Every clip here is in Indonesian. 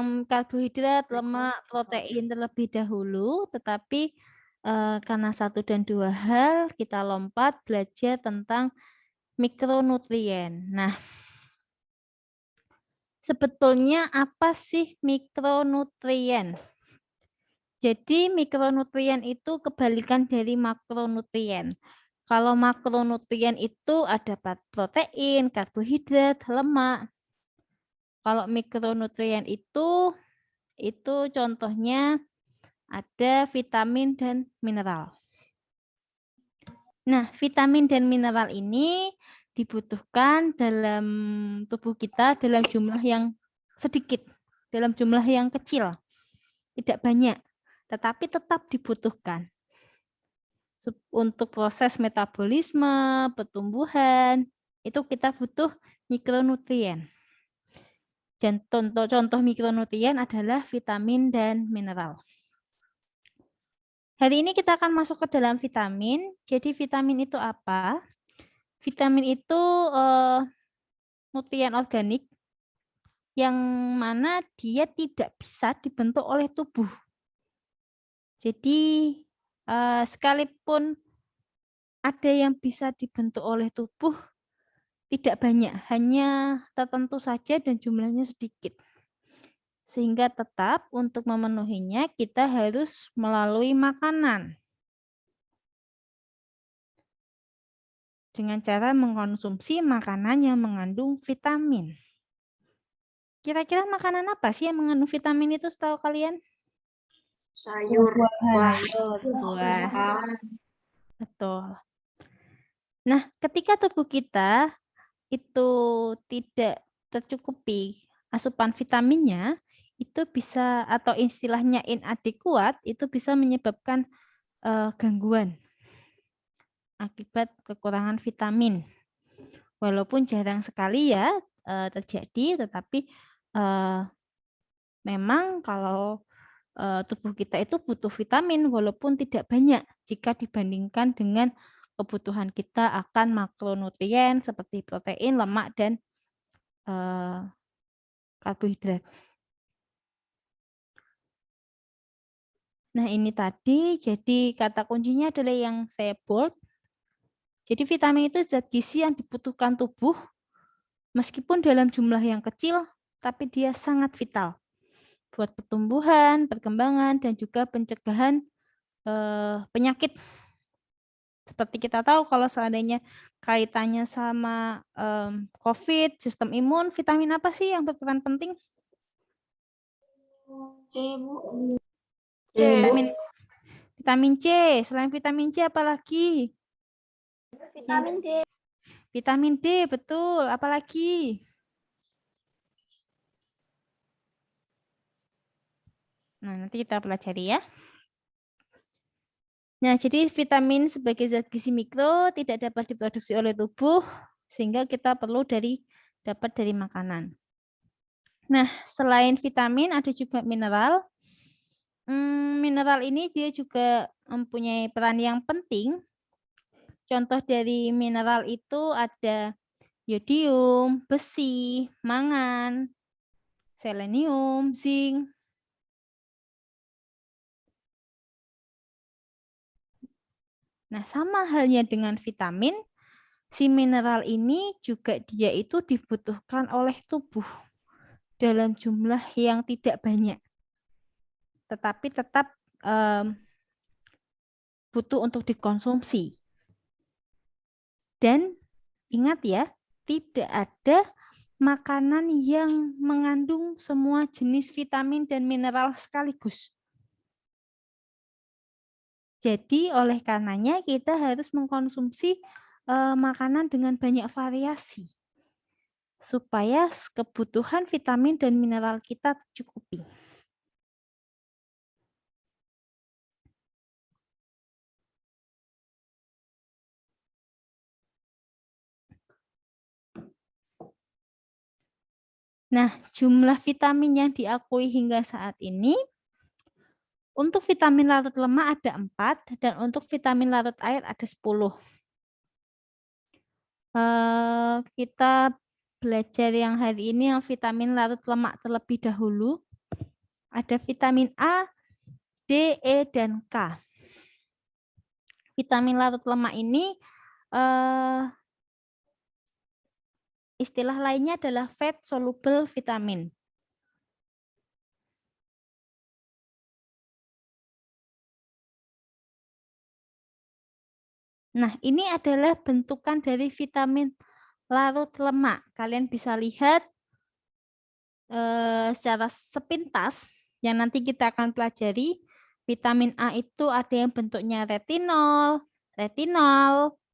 karbohidrat, lemak, protein terlebih dahulu, tetapi karena satu dan dua hal kita lompat belajar tentang mikronutrien. Nah, sebetulnya apa sih mikronutrien? Jadi mikronutrien itu kebalikan dari makronutrien. Kalau makronutrien itu ada protein, karbohidrat, lemak. Kalau mikronutrien itu contohnya ada vitamin dan mineral. Nah, vitamin dan mineral ini dibutuhkan dalam tubuh kita dalam jumlah yang sedikit, dalam jumlah yang kecil, tidak banyak, tetapi tetap dibutuhkan untuk proses metabolisme, pertumbuhan, itu kita butuh mikronutrien. Dan contoh mikronutrien adalah vitamin dan mineral. Hari ini kita akan masuk ke dalam vitamin. Jadi vitamin itu apa? Vitamin itu nutrien organik yang mana dia tidak bisa dibentuk oleh tubuh. Jadi sekalipun ada yang bisa dibentuk oleh tubuh, tidak banyak, hanya tertentu saja dan jumlahnya sedikit. Sehingga tetap untuk memenuhinya kita harus melalui makanan. Dengan cara mengkonsumsi makanan yang mengandung vitamin. Kira-kira makanan apa sih yang mengandung vitamin itu setahu kalian? Sayur, Buah. Betul. Nah, ketika tubuh kita itu tidak tercukupi asupan vitaminnya, itu bisa atau istilahnya inadequate, itu bisa menyebabkan gangguan akibat kekurangan vitamin. Walaupun jarang sekali ya terjadi, tetapi memang kalau tubuh kita itu butuh vitamin walaupun tidak banyak jika dibandingkan dengan kebutuhan kita akan makronutrien seperti protein, lemak, dan karbohidrat. Nah, ini tadi jadi kata kuncinya adalah yang saya bold. Jadi vitamin itu zat gizi yang dibutuhkan tubuh meskipun dalam jumlah yang kecil, tapi dia sangat vital buat pertumbuhan, perkembangan, dan juga pencegahan penyakit. Seperti kita tahu kalau seandainya kaitannya sama COVID, sistem imun, vitamin apa sih yang berperan penting? C. Vitamin C. Selain vitamin C apa lagi? Vitamin D. Vitamin D, betul. Apalagi? Nah, nanti kita pelajari ya. Nah, jadi vitamin sebagai zat gizi mikro tidak dapat diproduksi oleh tubuh, sehingga kita perlu dapat dari makanan. Nah, selain vitamin ada juga mineral. Mineral ini dia juga mempunyai peran yang penting. Contoh dari mineral itu ada yodium, besi, mangan, selenium, zinc. Nah, sama halnya dengan vitamin, si mineral ini juga dia itu dibutuhkan oleh tubuh dalam jumlah yang tidak banyak. Tetapi tetap butuh untuk dikonsumsi. Dan ingat ya, tidak ada makanan yang mengandung semua jenis vitamin dan mineral sekaligus. Jadi oleh karenanya kita harus mengkonsumsi makanan dengan banyak variasi supaya kebutuhan vitamin dan mineral kita tercukupi. Nah, jumlah vitamin yang diakui hingga saat ini, untuk vitamin larut lemak ada 4, dan untuk vitamin larut air ada 10. Kita belajar yang hari ini yang vitamin larut lemak terlebih dahulu. Ada vitamin A, D, E, dan K. Vitamin larut lemak ini istilah lainnya adalah fat soluble vitamin. Nah, ini adalah bentukan dari vitamin larut lemak. Kalian bisa lihat secara sepintas yang nanti kita akan pelajari. Vitamin A itu ada yang bentuknya retinol,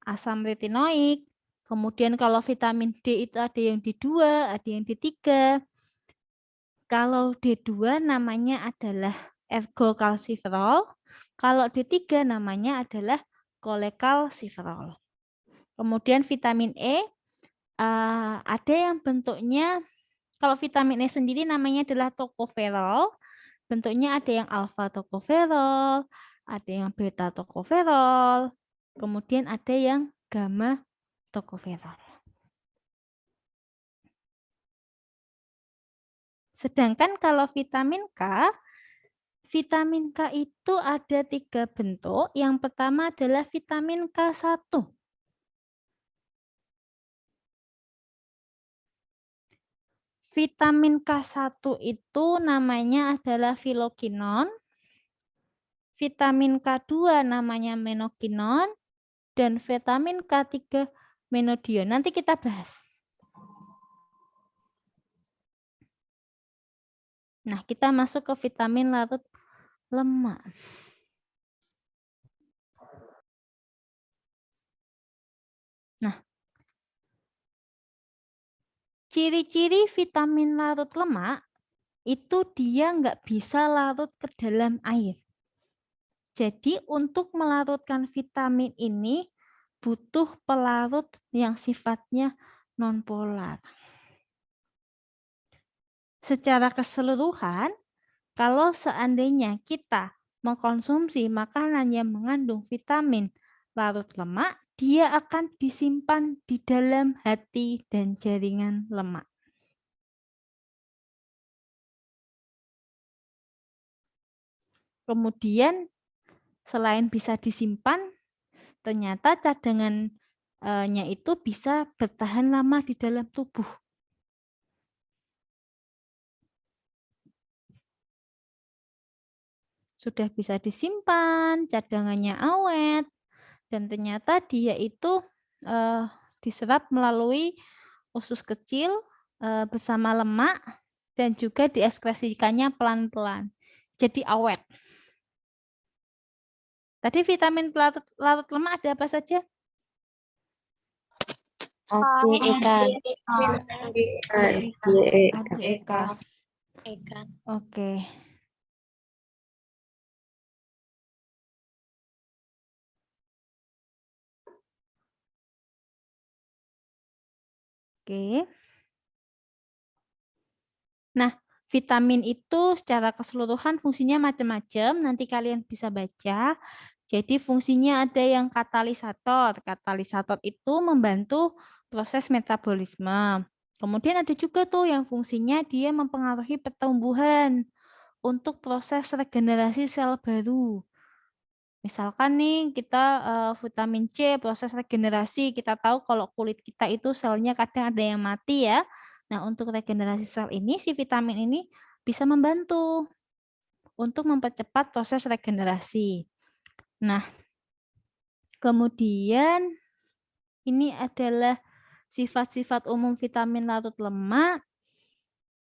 asam retinoik. Kemudian kalau vitamin D itu ada yang D2, ada yang D3. Kalau D2 namanya adalah ergokalsiferol. Kalau D3 namanya adalah kolekalsiferol. Kemudian vitamin E ada yang bentuknya, kalau vitamin E sendiri namanya adalah tokoferol. Bentuknya ada yang alfa tokoferol, ada yang beta tokoferol, kemudian ada yang gamma tokoferol. Sedangkan kalau vitamin K itu ada 3 bentuk. Yang pertama adalah vitamin K1. Vitamin K1 itu namanya adalah filokinon. Vitamin K2 namanya menokinon. Dan vitamin K3 menodion. Nanti kita bahas. Nah, kita masuk ke vitamin larut lemak. Nah, ciri-ciri vitamin larut lemak itu dia nggak bisa larut ke dalam air. Jadi untuk melarutkan vitamin ini butuh pelarut yang sifatnya nonpolar. Secara keseluruhan, kalau seandainya kita mengkonsumsi makanan yang mengandung vitamin larut lemak, dia akan disimpan di dalam hati dan jaringan lemak. Kemudian selain bisa disimpan, ternyata cadangannya itu bisa bertahan lama di dalam tubuh. Sudah bisa disimpan, cadangannya awet, dan ternyata dia itu diserap melalui usus kecil bersama lemak dan juga diekskresikannya pelan-pelan. Jadi awet. Tadi vitamin larut lemak ada apa saja? Eka. Oke. Oke. Nah, vitamin itu secara keseluruhan fungsinya macam-macam. Nanti kalian bisa baca. Jadi fungsinya ada yang katalisator. Katalisator itu membantu proses metabolisme. Kemudian ada juga tuh yang fungsinya dia mempengaruhi pertumbuhan untuk proses regenerasi sel baru. Misalkan nih kita vitamin C proses regenerasi, kita tahu kalau kulit kita itu selnya kadang ada yang mati ya. Nah, untuk regenerasi sel ini si vitamin ini bisa membantu untuk mempercepat proses regenerasi. Nah, kemudian ini adalah sifat-sifat umum vitamin larut lemak.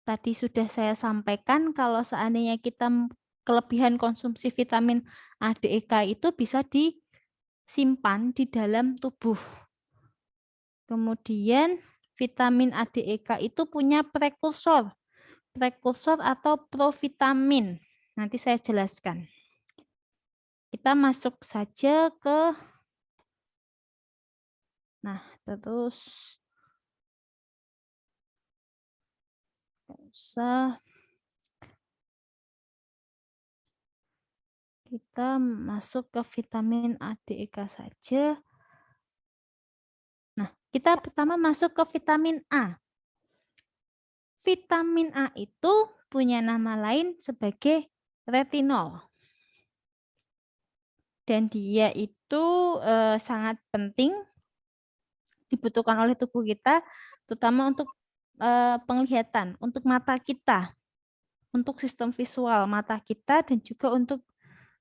Tadi sudah saya sampaikan kalau seandainya kita kelebihan konsumsi vitamin A, D, E, K itu bisa disimpan di dalam tubuh. Kemudian vitamin A, D, E, K itu punya prekursor. Prekursor atau provitamin. Nanti saya jelaskan. Kita masuk saja ke terus kita masuk ke vitamin A, D, E, K saja. Nah, kita pertama masuk ke vitamin A. Vitamin A itu punya nama lain sebagai retinol. Dan dia itu sangat penting dibutuhkan oleh tubuh kita, terutama untuk penglihatan, untuk mata kita, untuk sistem visual mata kita, dan juga untuk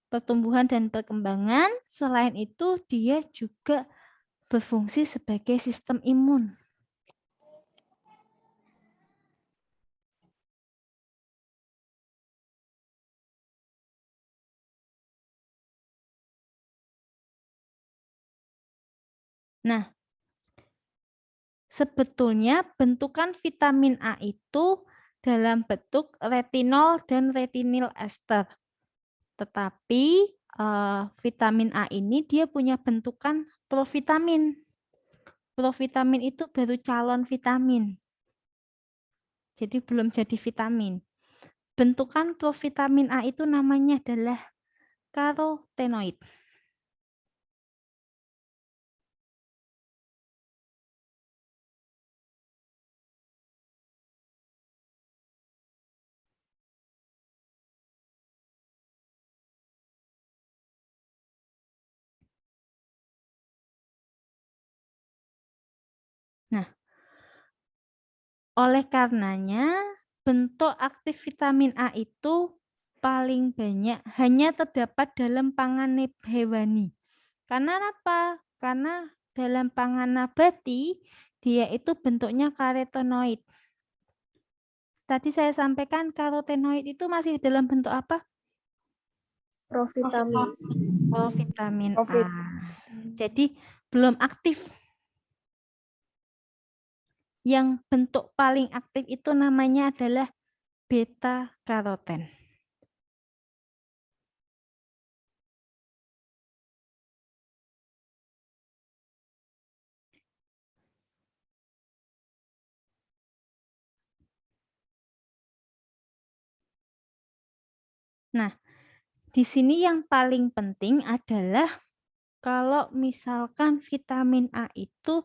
pertumbuhan dan perkembangan. Selain itu, dia juga berfungsi sebagai sistem imun. Nah, sebetulnya bentukan vitamin A itu dalam bentuk retinol dan retinil ester. Tetapi vitamin A ini dia punya bentukan provitamin. Provitamin itu baru calon vitamin. Jadi belum jadi vitamin. Bentukan provitamin A itu namanya adalah karotenoid. Nah, oleh karenanya bentuk aktif vitamin A itu paling banyak hanya terdapat dalam pangan hewani. Karena apa? Karena dalam pangan nabati dia itu bentuknya karotenoid. Tadi saya sampaikan karotenoid itu masih dalam bentuk apa? Provitamin. Oh, vitamin A. Profit. Jadi belum aktif. Yang bentuk paling aktif itu namanya adalah beta karoten. Nah, di sini yang paling penting adalah kalau misalkan vitamin A itu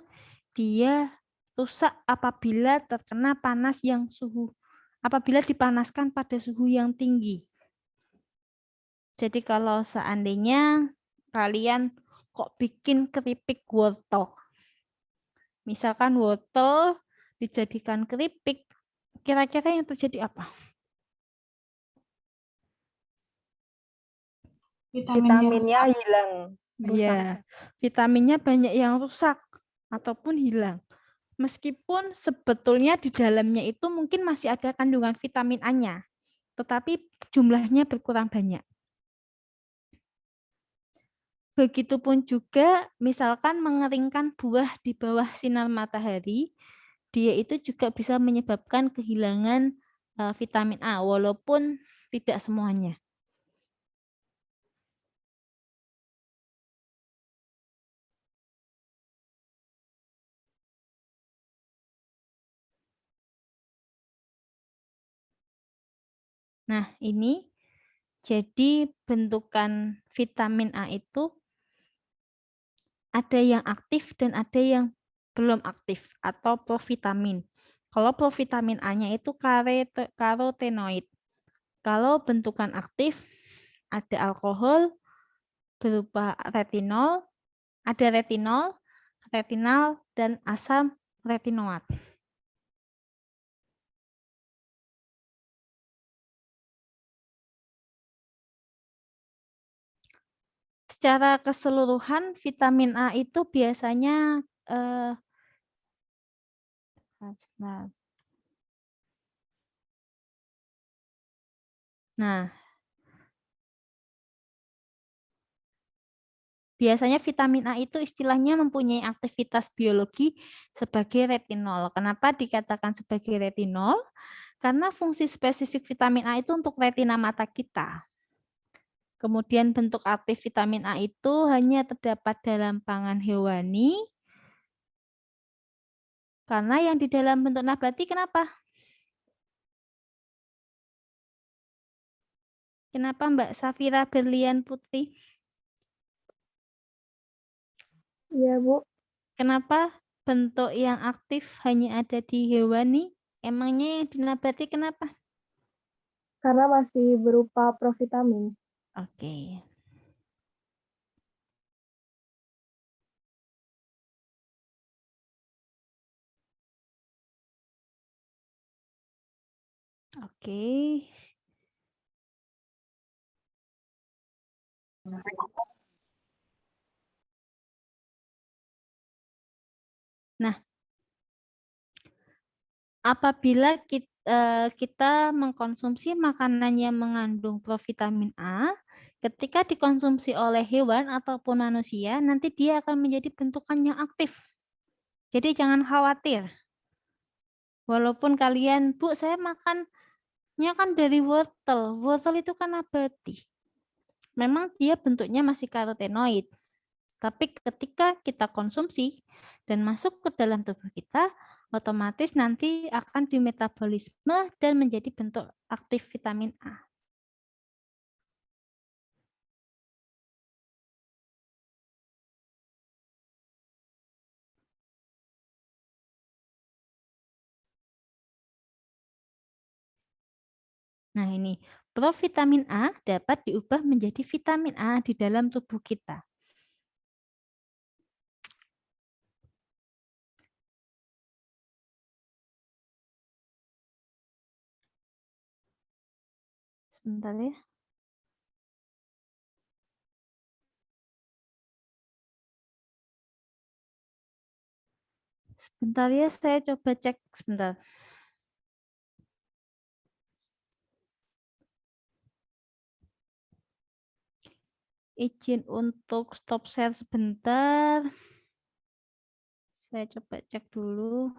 dia rusak apabila terkena apabila dipanaskan pada suhu yang tinggi. Jadi kalau seandainya kalian kok bikin keripik wortel, misalkan wortel dijadikan keripik, kira-kira yang terjadi apa? Vitaminnya hilang. Iya, vitaminnya banyak yang rusak ataupun hilang. Meskipun sebetulnya di dalamnya itu mungkin masih ada kandungan vitamin A-nya, tetapi jumlahnya berkurang banyak. Begitupun juga misalkan mengeringkan buah di bawah sinar matahari, dia itu juga bisa menyebabkan kehilangan vitamin A, walaupun tidak semuanya. Nah, ini jadi bentukan vitamin A itu ada yang aktif dan ada yang belum aktif atau provitamin. Kalau provitamin A-nya itu karotenoid. Kalau bentukan aktif ada alkohol berupa retinol, ada retinal, dan asam retinoat. Secara keseluruhan vitamin A itu biasanya biasanya vitamin A itu istilahnya mempunyai aktivitas biologi sebagai retinol. Kenapa dikatakan sebagai retinol? Karena fungsi spesifik vitamin A itu untuk retina mata kita. Kemudian bentuk aktif vitamin A itu hanya terdapat dalam pangan hewani. Karena yang di dalam bentuk nabati kenapa? Kenapa Mbak Safira Berlian Putri? Iya, Bu. Kenapa bentuk yang aktif hanya ada di hewani? Emangnya yang di nabati kenapa? Karena masih berupa provitamin. Oke. Oke. Nah, apabila kita mengkonsumsi makanan yang mengandung provitamin A, ketika dikonsumsi oleh hewan ataupun manusia, nanti dia akan menjadi bentukan yang aktif. Jadi jangan khawatir. Walaupun kalian, Bu, saya makannya kan dari wortel. Wortel itu kan nabati. Memang dia bentuknya masih karotenoid. Tapi ketika kita konsumsi dan masuk ke dalam tubuh kita, otomatis nanti akan dimetabolisme dan menjadi bentuk aktif vitamin A. Nah ini, provitamin A dapat diubah menjadi vitamin A di dalam tubuh kita. Sebentar ya. Sebentar ya, saya coba cek sebentar. Izin untuk stop share sebentar. Saya coba cek dulu.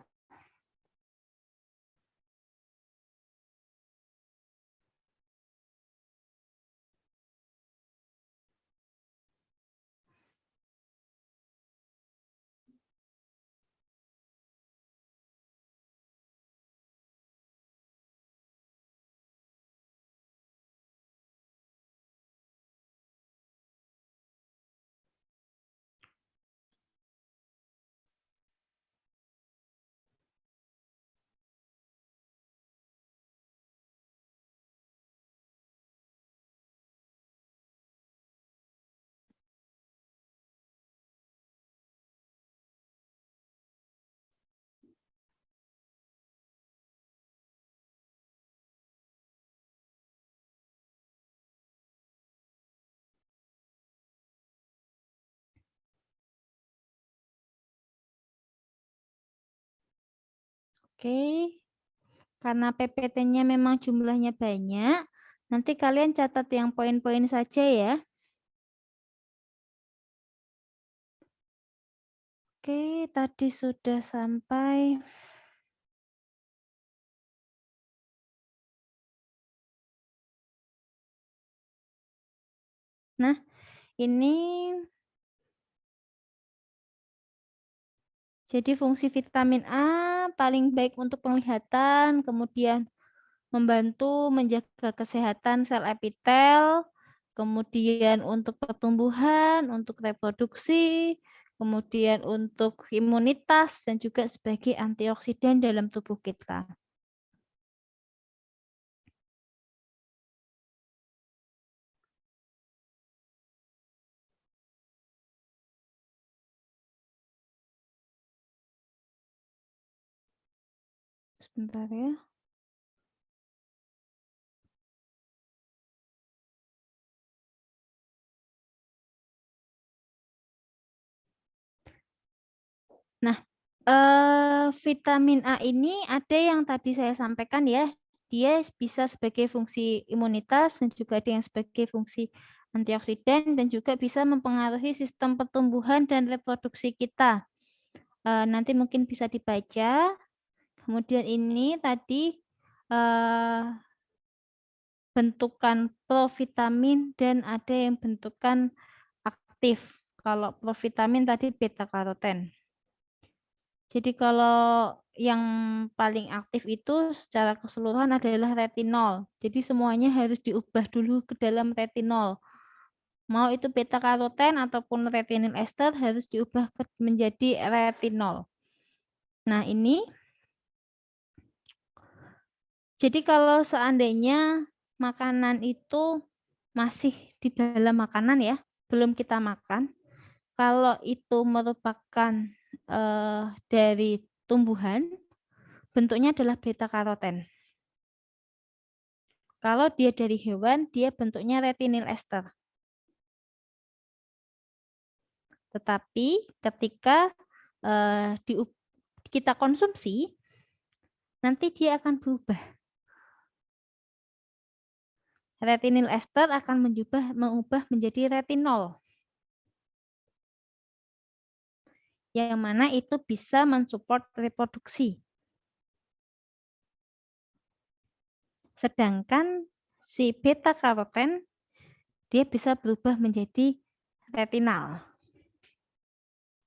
Oke, karena PPT-nya memang jumlahnya banyak, nanti kalian catat yang poin-poin saja ya. Oke, tadi sudah sampai. Nah, ini jadi fungsi vitamin A paling baik untuk penglihatan, kemudian membantu menjaga kesehatan sel epitel, kemudian untuk pertumbuhan, untuk reproduksi, kemudian untuk imunitas, dan juga sebagai antioksidan dalam tubuh kita. Sebentar ya. Nah, vitamin A ini ada yang tadi saya sampaikan ya, dia bisa sebagai fungsi imunitas dan juga ada yang sebagai fungsi antioksidan dan juga bisa mempengaruhi sistem pertumbuhan dan reproduksi kita. Nanti mungkin bisa dibaca. Kemudian ini tadi bentukan provitamin dan ada yang bentukan aktif. Kalau provitamin tadi beta karoten. Jadi kalau yang paling aktif itu secara keseluruhan adalah retinol. Jadi semuanya harus diubah dulu ke dalam retinol. Mau itu beta karoten ataupun retinil ester harus diubah menjadi retinol. Nah ini, jadi kalau seandainya makanan itu masih di dalam makanan ya, belum kita makan. Kalau itu merupakan dari tumbuhan, bentuknya adalah beta karoten. Kalau dia dari hewan, dia bentuknya retinil ester. Tetapi ketika kita konsumsi, nanti dia akan berubah. Retinil ester akan mengubah menjadi retinol. Yang mana itu bisa mensupport reproduksi. Sedangkan si beta karoten dia bisa berubah menjadi retinal.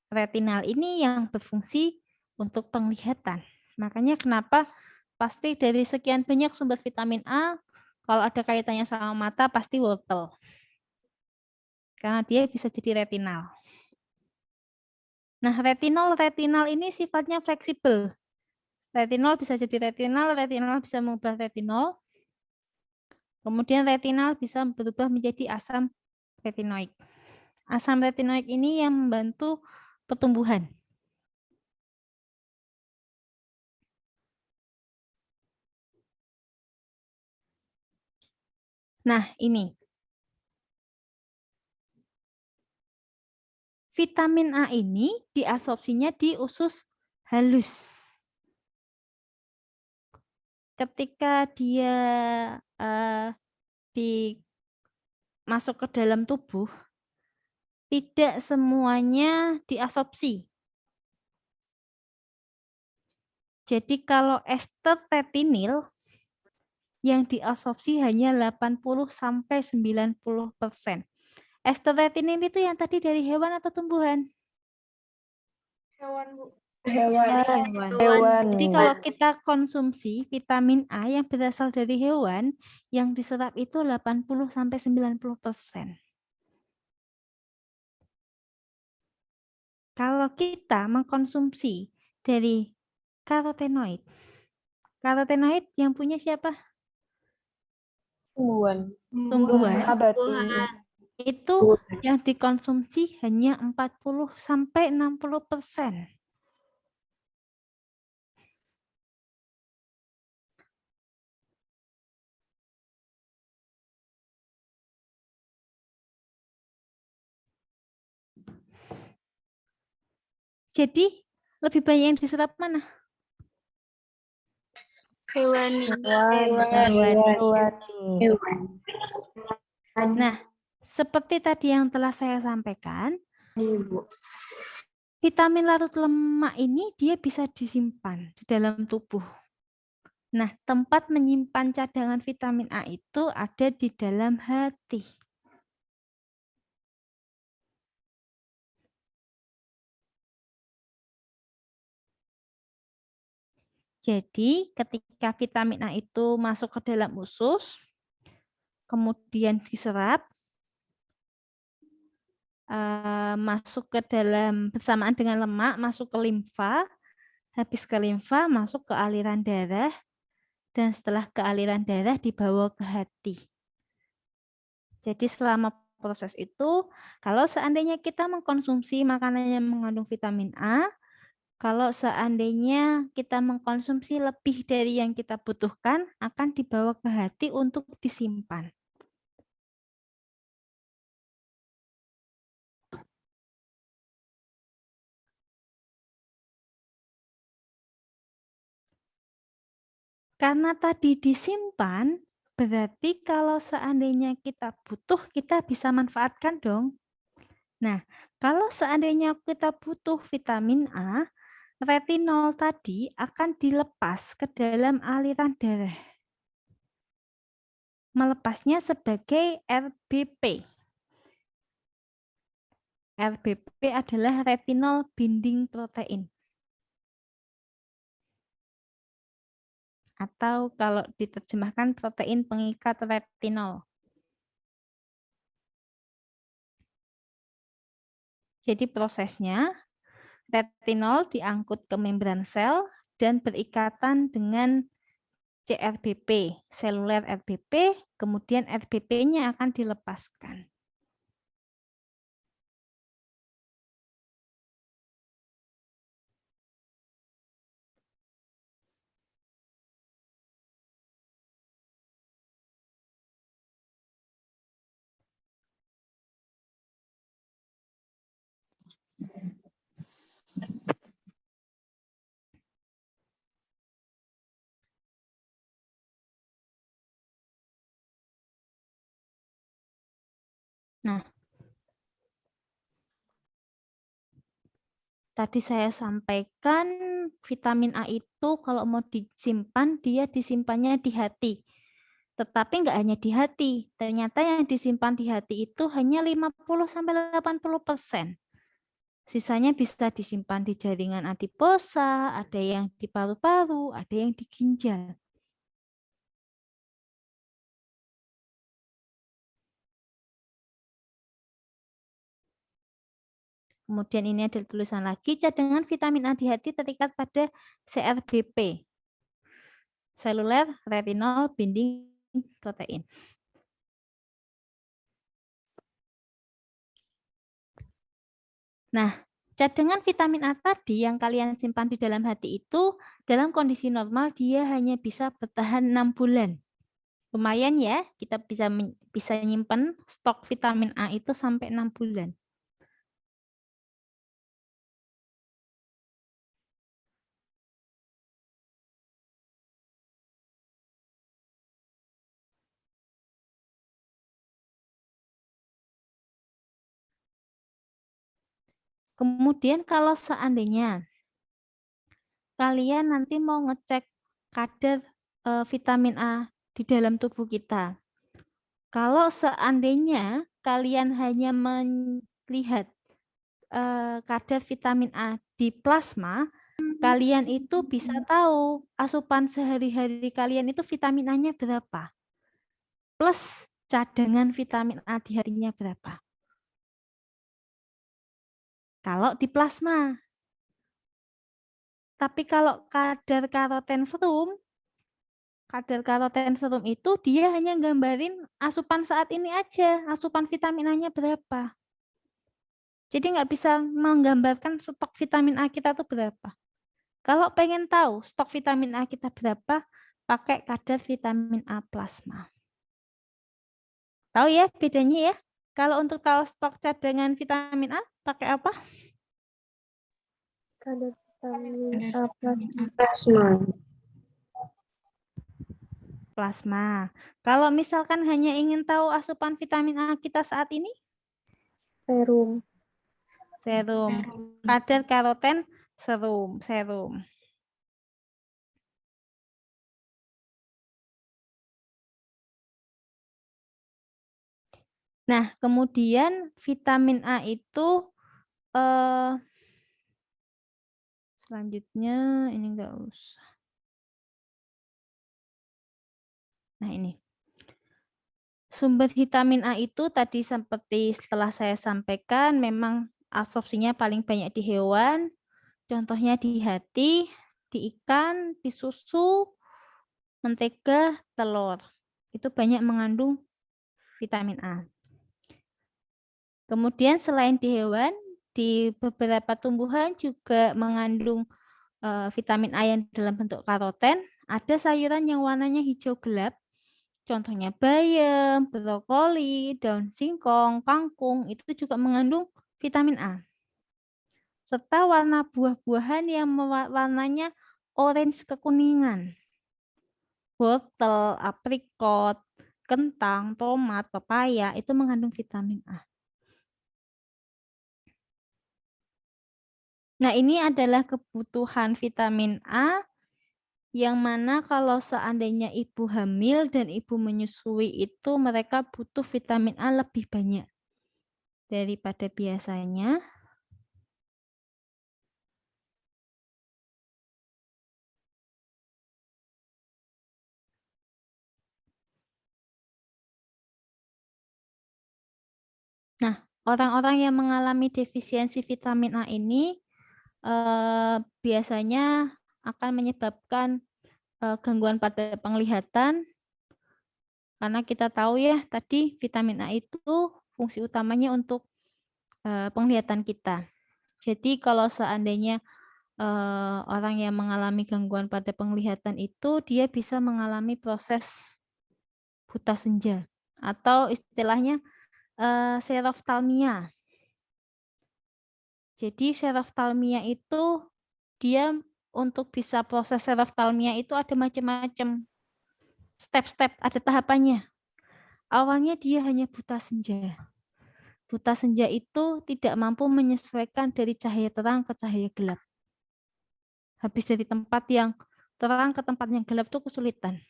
Retinal ini yang berfungsi untuk penglihatan. Makanya kenapa pasti dari sekian banyak sumber vitamin A, kalau ada kaitannya sama mata pasti wortel. Karena dia bisa jadi retinal. Nah, retinal ini sifatnya fleksibel. Retinol bisa jadi retinal bisa mengubah retinol. Kemudian retinal bisa berubah menjadi asam retinoik. Asam retinoik ini yang membantu pertumbuhan. Nah, ini. Vitamin A ini diabsorpsinya di usus halus. Ketika dia masuk ke dalam tubuh, tidak semuanya diabsorpsi. Jadi kalau ester retinil yang diabsorpsi hanya 80-90%. Ester retinil itu yang tadi dari hewan atau tumbuhan? Hewan, Bu. Hewan. Jadi kalau kita konsumsi vitamin A yang berasal dari hewan, yang diserap itu 80-90%. Kalau kita mengkonsumsi dari karotenoid yang punya siapa? Tumbuhan. Tumbuhan. Abadi. Itu yang dikonsumsi hanya 40-60%. Jadi lebih banyak yang diserap mana? Hewani. Nah, seperti tadi yang telah saya sampaikan, vitamin larut lemak ini dia bisa disimpan di dalam tubuh. Nah, tempat menyimpan cadangan vitamin A itu ada di dalam hati. Jadi, ketika vitamin A itu masuk ke dalam usus, kemudian diserap, masuk ke dalam bersamaan dengan lemak, masuk ke limfa, habis ke limfa, masuk ke aliran darah, dan setelah ke aliran darah dibawa ke hati. Jadi selama proses itu, kalau seandainya kita mengkonsumsi makanan yang mengandung vitamin A, kalau seandainya kita mengkonsumsi lebih dari yang kita butuhkan, akan dibawa ke hati untuk disimpan. Karena tadi disimpan, berarti kalau seandainya kita butuh, kita bisa manfaatkan dong. Nah, kalau seandainya kita butuh vitamin A, retinol tadi akan dilepas ke dalam aliran darah. Melepasnya sebagai RBP. RBP adalah retinol binding protein. Atau kalau diterjemahkan protein pengikat retinol. Jadi prosesnya, retinol diangkut ke membran sel dan berikatan dengan CRBP, seluler RBP, kemudian RBP-nya akan dilepaskan. Nah, tadi saya sampaikan vitamin A itu kalau mau disimpan, dia disimpannya di hati. Tetapi nggak hanya di hati, ternyata yang disimpan di hati itu hanya 50-80%. Sisanya bisa disimpan di jaringan adiposa, ada yang di paru-paru, ada yang di ginjal. Kemudian ini ada tulisan lagi, cadangan vitamin A di hati terikat pada CRBP, seluler retinol binding protein. Nah, cadangan vitamin A tadi yang kalian simpan di dalam hati itu, dalam kondisi normal dia hanya bisa bertahan 6 bulan. Lumayan ya, kita bisa nyimpan stok vitamin A itu sampai 6 bulan. Kemudian kalau seandainya kalian nanti mau ngecek kadar vitamin A di dalam tubuh kita. Kalau seandainya kalian hanya melihat kadar vitamin A di plasma, kalian itu bisa tahu asupan sehari-hari kalian itu vitamin A-nya berapa. Plus cadangan vitamin A di harinya berapa. Kalau di plasma. Tapi kalau kadar karoten serum itu dia hanya gambarin asupan saat ini aja, asupan vitamin A-nya berapa. Jadi nggak bisa menggambarkan stok vitamin A kita tuh berapa. Kalau pengen tahu stok vitamin A kita berapa, pakai kadar vitamin A plasma. Tahu ya bedanya ya? Kalau untuk tahu stok cadangan vitamin A, pakai apa? Kadar vitamin A plasma. Plasma. Kalau misalkan hanya ingin tahu asupan vitamin A kita saat ini? Serum. Serum. Kadar karoten serum. Nah, kemudian vitamin A itu selanjutnya ini enggak usah. Nah, ini. Sumber vitamin A itu tadi seperti setelah saya sampaikan memang absorpsinya paling banyak di hewan, contohnya di hati, di ikan, di susu, mentega, telur. Itu banyak mengandung vitamin A. Kemudian selain di hewan, di beberapa tumbuhan juga mengandung vitamin A yang dalam bentuk karoten. Ada sayuran yang warnanya hijau gelap, contohnya bayam, brokoli, daun singkong, kangkung, itu juga mengandung vitamin A. Serta warna buah-buahan yang warnanya orange kekuningan. Wortel, aprikot, kentang, tomat, pepaya, itu mengandung vitamin A. Nah, ini adalah kebutuhan vitamin A yang mana kalau seandainya ibu hamil dan ibu menyusui itu mereka butuh vitamin A lebih banyak daripada biasanya. Nah, orang-orang yang mengalami defisiensi vitamin A ini biasanya akan menyebabkan gangguan pada penglihatan, karena kita tahu ya tadi vitamin A itu fungsi utamanya untuk penglihatan kita. Jadi kalau seandainya orang yang mengalami gangguan pada penglihatan itu dia bisa mengalami proses buta senja atau istilahnya xerophthalmia. Jadi xerophthalmia itu dia untuk bisa proses xerophthalmia itu ada macam-macam step-step, ada tahapannya. Awalnya dia hanya buta senja. Buta senja itu tidak mampu menyesuaikan dari cahaya terang ke cahaya gelap. Habis dari tempat yang terang ke tempat yang gelap itu kesulitan.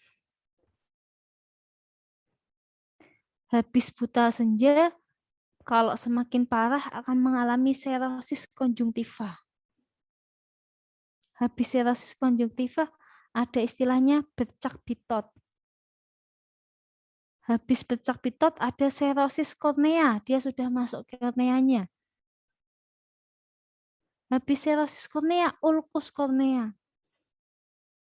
Habis buta senja, kalau semakin parah akan mengalami serosis konjungtiva. Habis serosis konjungtiva, ada istilahnya bercak bitot. Habis bercak bitot ada serosis kornea, dia sudah masuk ke korneanya. Habis serosis kornea, ulkus kornea.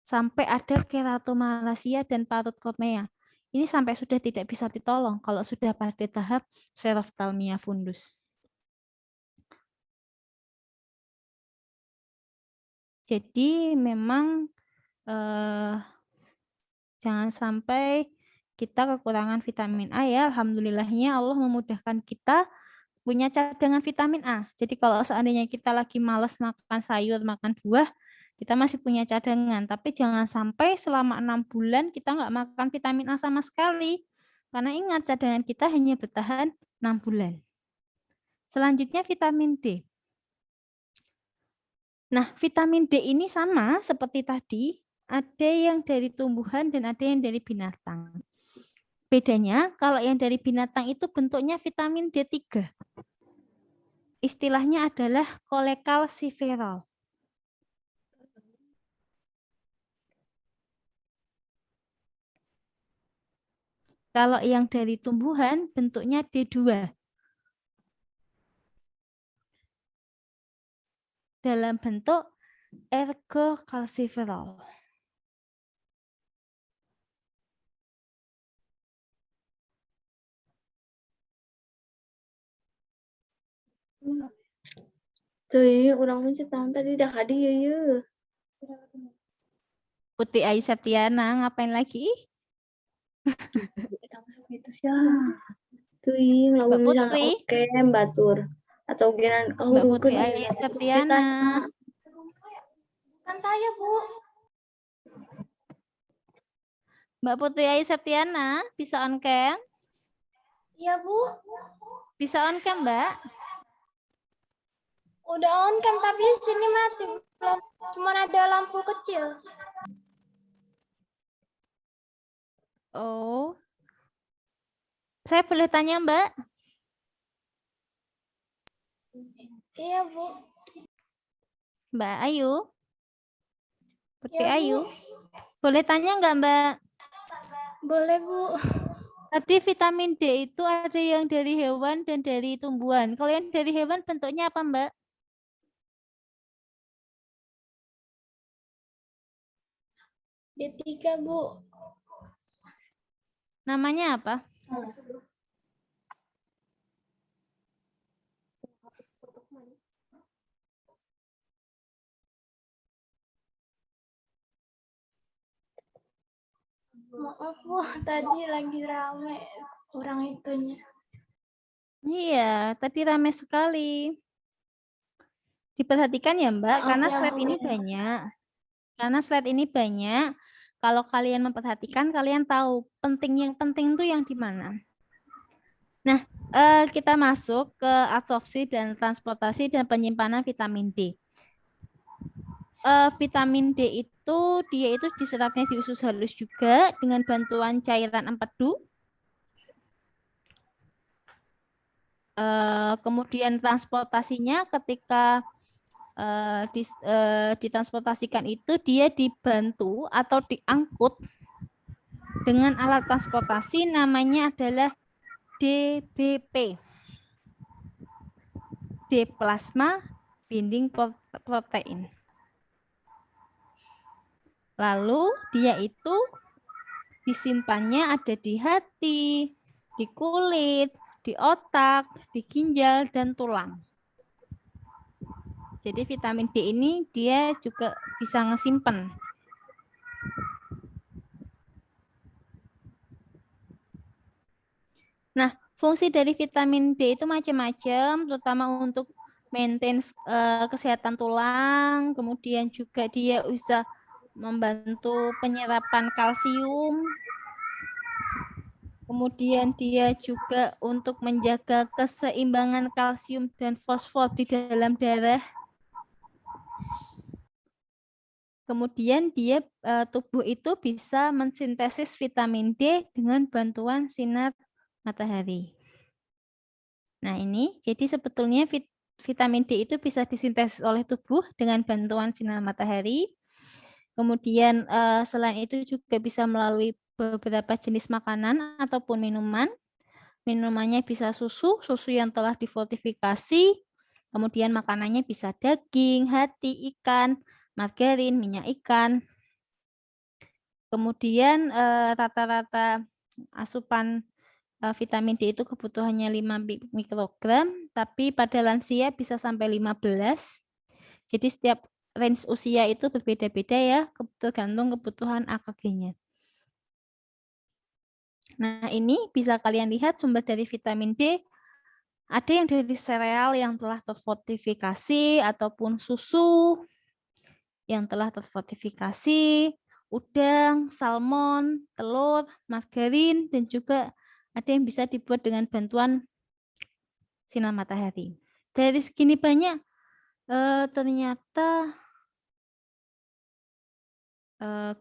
Sampai ada keratomalasia dan parut kornea. Ini sampai sudah tidak bisa ditolong kalau sudah pada tahap xerophthalmia fundus. Jadi memang jangan sampai kita kekurangan vitamin A ya. Alhamdulillahnya Allah memudahkan kita punya cadangan vitamin A. Jadi kalau seandainya kita lagi malas makan sayur, makan buah, kita masih punya cadangan. Tapi jangan sampai selama 6 bulan kita nggak makan vitamin A sama sekali. Karena ingat cadangan kita hanya bertahan 6 bulan. Selanjutnya vitamin D. Nah, vitamin D ini sama seperti tadi, ada yang dari tumbuhan dan ada yang dari binatang. Bedanya, kalau yang dari binatang itu bentuknya vitamin D3. Istilahnya adalah kolekalsiferol. Kalau yang dari tumbuhan bentuknya D2. Dalam bentuk ergokalsiferol. Tuh, orang mencet tadi dah kadi ya. Putri Ayu Septiana, ngapain lagi? Kita masuk itu sih. Tuh, Mbak lamun misalnya Putri. oke batur atau genan Mbak Putri kahurukeun Ayu Septiana. Kan saya, Bu. Mbak Putri Ayu Septiana, bisa on cam? Iya, Bu. Bisa on cam, Mbak? Udah on cam tapi sini mati. Belum, cuma ada lampu kecil. Oh. Saya boleh tanya, Mbak? Iya, Bu. Mbak Ayu? Putri Iya, Bu. Ayu? Boleh tanya nggak, Mbak? Boleh, Bu. Tadi vitamin D itu ada yang dari hewan dan dari tumbuhan. Kalau yang dari hewan bentuknya apa, Mbak? D3, Bu. Namanya apa? Maaf, Bu. Tadi lagi rame orang itunya. Iya, tadi ramai sekali. Diperhatikan ya, Mbak, karena slide ini banyak. Karena slide ini banyak. Kalau kalian memperhatikan, kalian tahu yang penting itu yang di mana. Nah, kita masuk ke absorpsi dan transportasi dan penyimpanan vitamin D. Vitamin D itu dia itu diserapnya di usus halus juga dengan bantuan cairan empedu. Kemudian transportasinya ketika ditransportasikan itu dia dibantu atau diangkut dengan alat transportasi namanya adalah DBP. D plasma binding protein. Lalu dia itu disimpannya ada di hati, di kulit, di otak, di ginjal, dan tulang. Jadi vitamin D ini dia juga bisa ngesimpen. Nah, fungsi dari vitamin D itu macam-macam, terutama untuk maintain kesehatan tulang, kemudian juga dia bisa membantu penyerapan kalsium, kemudian dia juga untuk menjaga keseimbangan kalsium dan fosfor di dalam darah. Kemudian dia tubuh itu bisa mensintesis vitamin D dengan bantuan sinar matahari. Nah, ini jadi sebetulnya vitamin D itu bisa disintesis oleh tubuh dengan bantuan sinar matahari. Kemudian selain itu juga bisa melalui beberapa jenis makanan ataupun minuman. Minumannya bisa susu yang telah difortifikasi. Kemudian makanannya bisa daging, hati, ikan, margarin, minyak ikan. Kemudian rata-rata asupan vitamin D itu kebutuhannya 5 mikrogram, tapi pada lansia bisa sampai 15. Jadi setiap range usia itu berbeda-beda ya, tergantung kebutuhan AKG-nya. Nah, ini bisa kalian lihat sumber dari vitamin D. Ada yang dari sereal yang telah terfortifikasi ataupun susu yang telah terfortifikasi, udang, salmon, telur, margarin, dan juga ada yang bisa dibuat dengan bantuan sinar matahari. Dari segini banyak, ternyata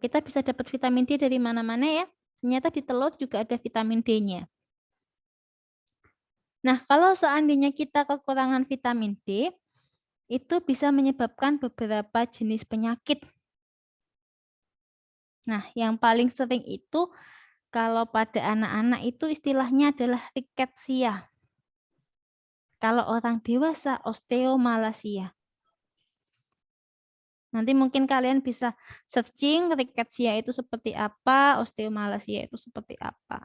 kita bisa dapat vitamin D dari mana-mana ya. Ternyata di telur juga ada vitamin D-nya. Nah, kalau seandainya kita kekurangan vitamin D, itu bisa menyebabkan beberapa jenis penyakit. Nah, yang paling sering itu kalau pada anak-anak itu istilahnya adalah riketsia. Kalau orang dewasa, osteomalacia. Nanti mungkin kalian bisa searching riketsia itu seperti apa, osteomalacia itu seperti apa.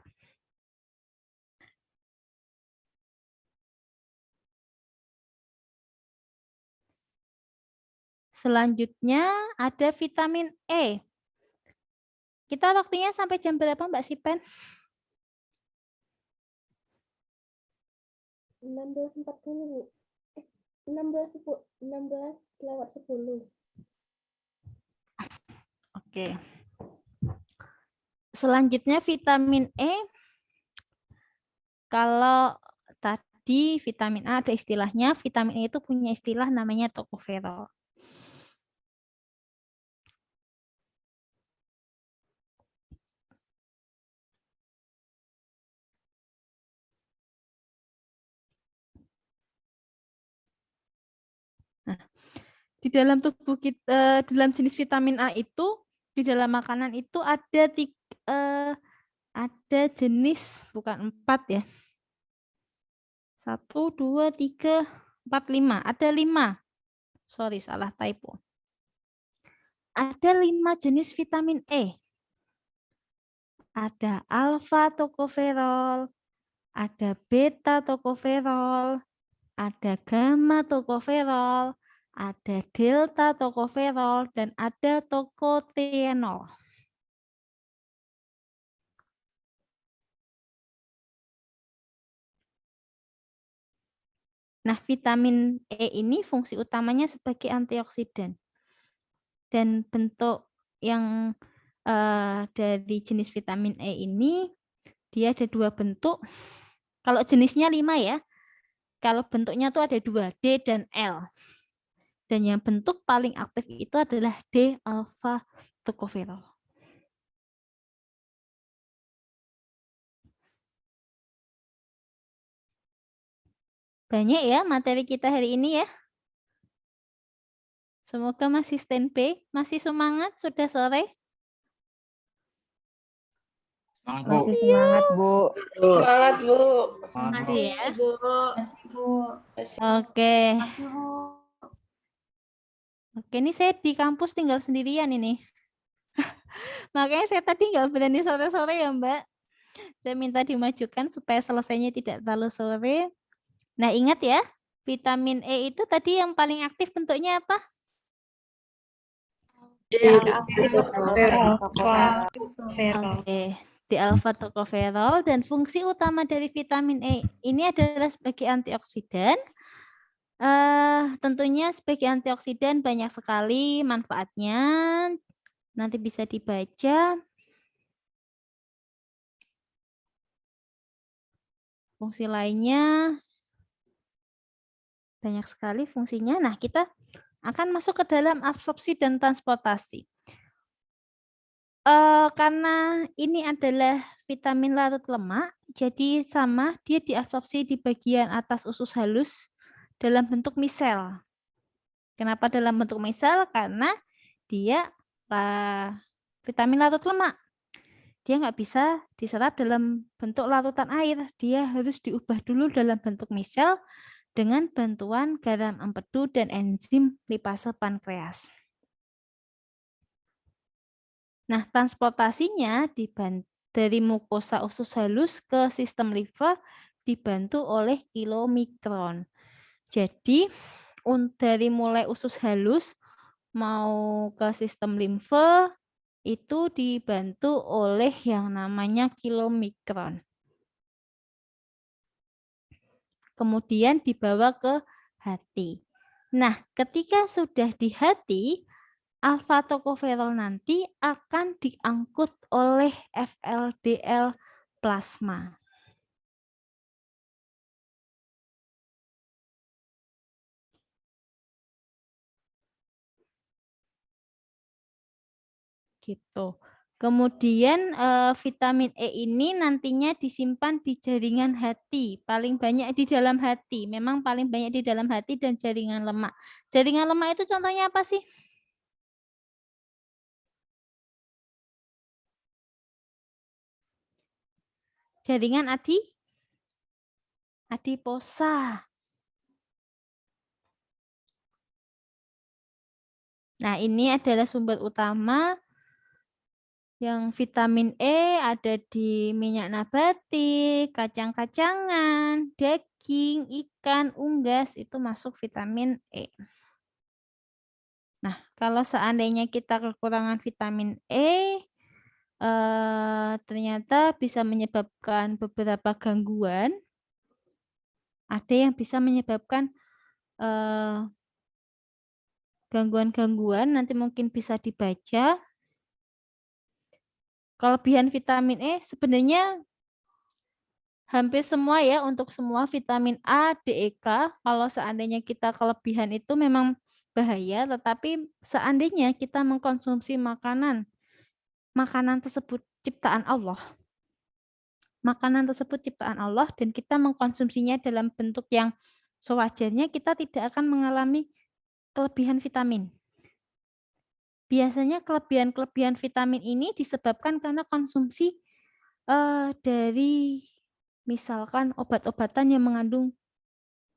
Selanjutnya ada vitamin E. Kita waktunya sampai jam berapa Mbak Sipen? 16.40 Bu. 16:10. Oke. Selanjutnya vitamin E. Kalau tadi vitamin A ada istilahnya, vitamin E itu punya istilah namanya tocopherol. Nah, di dalam tubuh kita, dalam jenis vitamin A itu, di dalam makanan itu ada jenis, bukan 4 ya. 1, 2, 3, 4, 5. Ada 5. Sorry, salah typo. Ada 5 jenis vitamin E. Ada alfa tocopherol, ada beta tocopherol, ada gamma tocopherol, ada delta tocopherol, dan ada tocotrienol. Nah, vitamin E ini fungsi utamanya sebagai antioksidan. Dan bentuk yang dari jenis vitamin E ini, dia ada 2 bentuk. Kalau jenisnya 5 ya. Kalau bentuknya tuh ada 2, D dan L. Dan yang bentuk paling aktif itu adalah D-alpha tocopherol. Banyak ya materi kita hari ini ya. Semoga masih standby, masih semangat, sudah sore. Masih semangat, Bu. Semangat, Bu. Masih ya. Ibu. Masih Bu. Oke. Makasih Bu. Oke, ini saya di kampus tinggal sendirian ini. Makanya saya tadi nggak berani sore-sore ya Mbak. Saya minta dimajukan supaya selesainya tidak terlalu sore. Nah ingat ya, vitamin E itu tadi yang paling aktif bentuknya apa? Oke, di alfa tokoferol, dan fungsi utama dari vitamin E ini adalah sebagai antioksidan. Tentunya sebagai antioksidan banyak sekali manfaatnya. Nanti bisa dibaca. Fungsi lainnya banyak sekali fungsinya. Nah, kita akan masuk ke dalam absorpsi dan transportasi. Karena ini adalah vitamin larut lemak, jadi sama dia diabsorpsi di bagian atas usus halus dalam bentuk misel. Kenapa dalam bentuk misel? Karena dia vitamin larut lemak. Dia nggak bisa diserap dalam bentuk larutan air. Dia harus diubah dulu dalam bentuk misel dengan bantuan garam empedu dan enzim lipase pankreas. Nah, transportasinya dari mukosa usus halus ke sistem limfa dibantu oleh kilomikron. Jadi, dari mulai usus halus mau ke sistem limfa itu dibantu oleh yang namanya kilomikron. Kemudian dibawa ke hati. Nah, ketika sudah di hati, alfa tokoferol nanti akan diangkut oleh FLDL plasma. Gitu. Kemudian vitamin E ini nantinya disimpan di jaringan hati, paling banyak di dalam hati. Memang paling banyak di dalam hati dan jaringan lemak. Jaringan lemak itu contohnya apa sih? Jaringan adiposa. Nah, ini adalah sumber utama yang vitamin E ada di minyak nabati, kacang-kacangan, daging, ikan, unggas, itu masuk vitamin E. Nah, kalau seandainya kita kekurangan vitamin E, ternyata bisa menyebabkan beberapa gangguan. Ada yang bisa menyebabkan gangguan-gangguan, nanti mungkin bisa dibaca. Kelebihan vitamin E sebenarnya hampir semua ya, untuk semua vitamin A, D, E, K. Kalau seandainya kita kelebihan itu memang bahaya, tetapi seandainya kita mengkonsumsi makanan tersebut ciptaan Allah. Makanan tersebut ciptaan Allah dan kita mengkonsumsinya dalam bentuk yang sewajarnya, kita tidak akan mengalami kelebihan vitamin. Biasanya kelebihan vitamin ini disebabkan karena konsumsi dari misalkan obat-obatan yang mengandung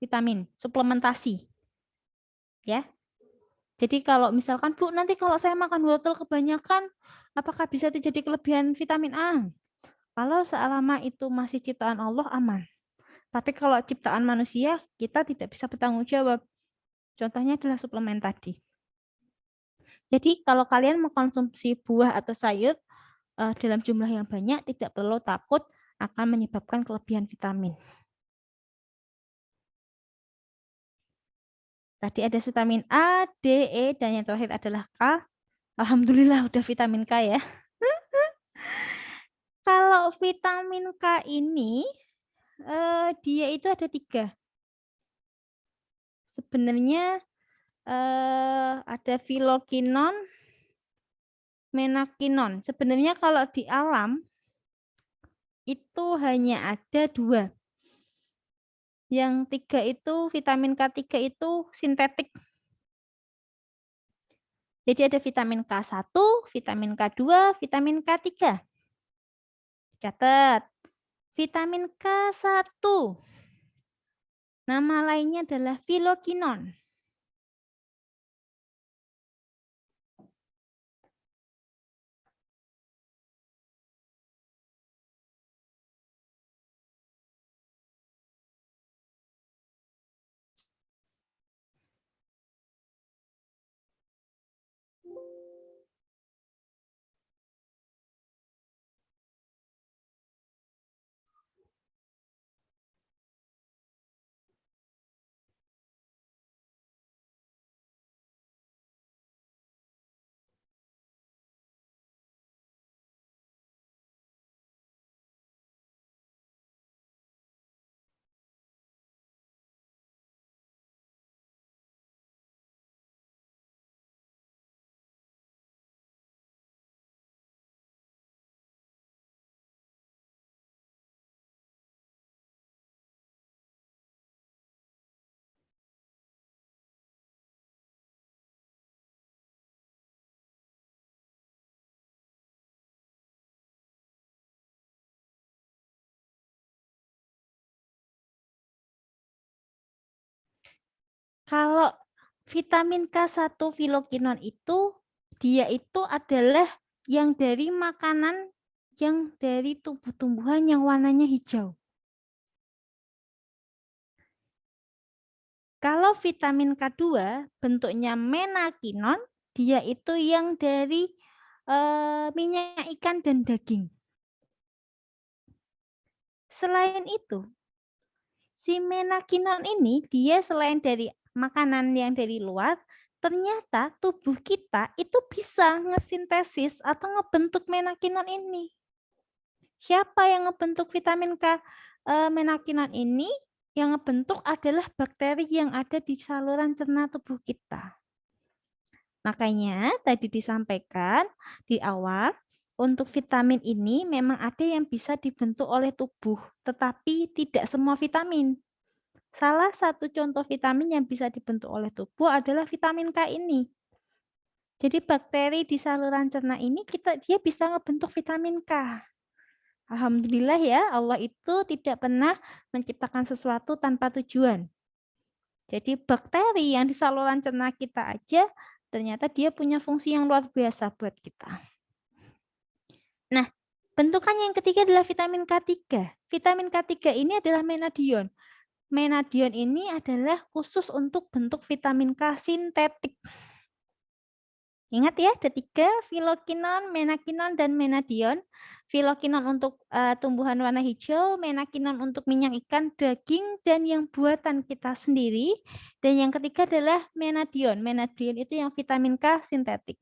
vitamin, suplementasi. Ya. Jadi kalau misalkan, Bu, nanti kalau saya makan wortel kebanyakan, apakah bisa terjadi kelebihan vitamin A? Kalau selama itu masih ciptaan Allah, aman. Tapi kalau ciptaan manusia, kita tidak bisa bertanggung jawab. Contohnya adalah suplemen tadi. Jadi kalau kalian mengkonsumsi buah atau sayur dalam jumlah yang banyak, tidak perlu takut akan menyebabkan kelebihan vitamin. Tadi ada vitamin A, D, E, dan yang terakhir adalah K. Alhamdulillah udah vitamin K ya. Kalau vitamin K ini, dia itu ada 3. Sebenarnya ada filokinon, menakinon. Sebenarnya kalau di alam itu hanya ada 2. Yang 3 itu, vitamin K3 itu sintetik. Jadi ada vitamin K1, vitamin K2, vitamin K3. Catat. Vitamin K1. Nama lainnya adalah filokinon. kalau vitamin K1 filokinon itu, dia itu adalah yang dari makanan yang dari tumbuh-tumbuhan yang warnanya hijau. Kalau vitamin K2 bentuknya menakinon, dia itu yang dari minyak ikan dan daging. Selain itu, si menakinon ini dia selain dari makanan yang dari luar, ternyata tubuh kita itu bisa ngesintesis atau ngebentuk menakinon ini. Siapa yang ngebentuk vitamin K menakinon ini? Yang ngebentuk adalah bakteri yang ada di saluran cerna tubuh kita. Makanya tadi disampaikan di awal, untuk vitamin ini memang ada yang bisa dibentuk oleh tubuh, tetapi tidak semua vitamin. Salah satu contoh vitamin yang bisa dibentuk oleh tubuh adalah vitamin K ini. Jadi bakteri di saluran cerna ini dia bisa ngebentuk vitamin K. Alhamdulillah ya, Allah itu tidak pernah menciptakan sesuatu tanpa tujuan. Jadi bakteri yang di saluran cerna kita aja, ternyata dia punya fungsi yang luar biasa buat kita. Nah, bentukan yang ketiga adalah vitamin K3. Vitamin K3 ini adalah menadion. Menadion ini adalah khusus untuk bentuk vitamin K sintetik. Ingat ya, ada 3, filokinon, menakinon, dan menadion. Filokinon untuk tumbuhan warna hijau, menakinon untuk minyak ikan, daging, dan yang buatan kita sendiri. Dan yang ketiga adalah menadion. Menadion itu yang vitamin K sintetik.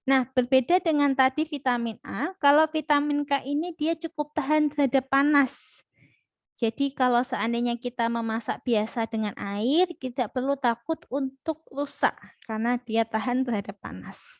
Nah, berbeda dengan tadi vitamin A, kalau vitamin K ini dia cukup tahan terhadap panas. Jadi kalau seandainya kita memasak biasa dengan air, tidak perlu takut untuk rusak karena dia tahan terhadap panas.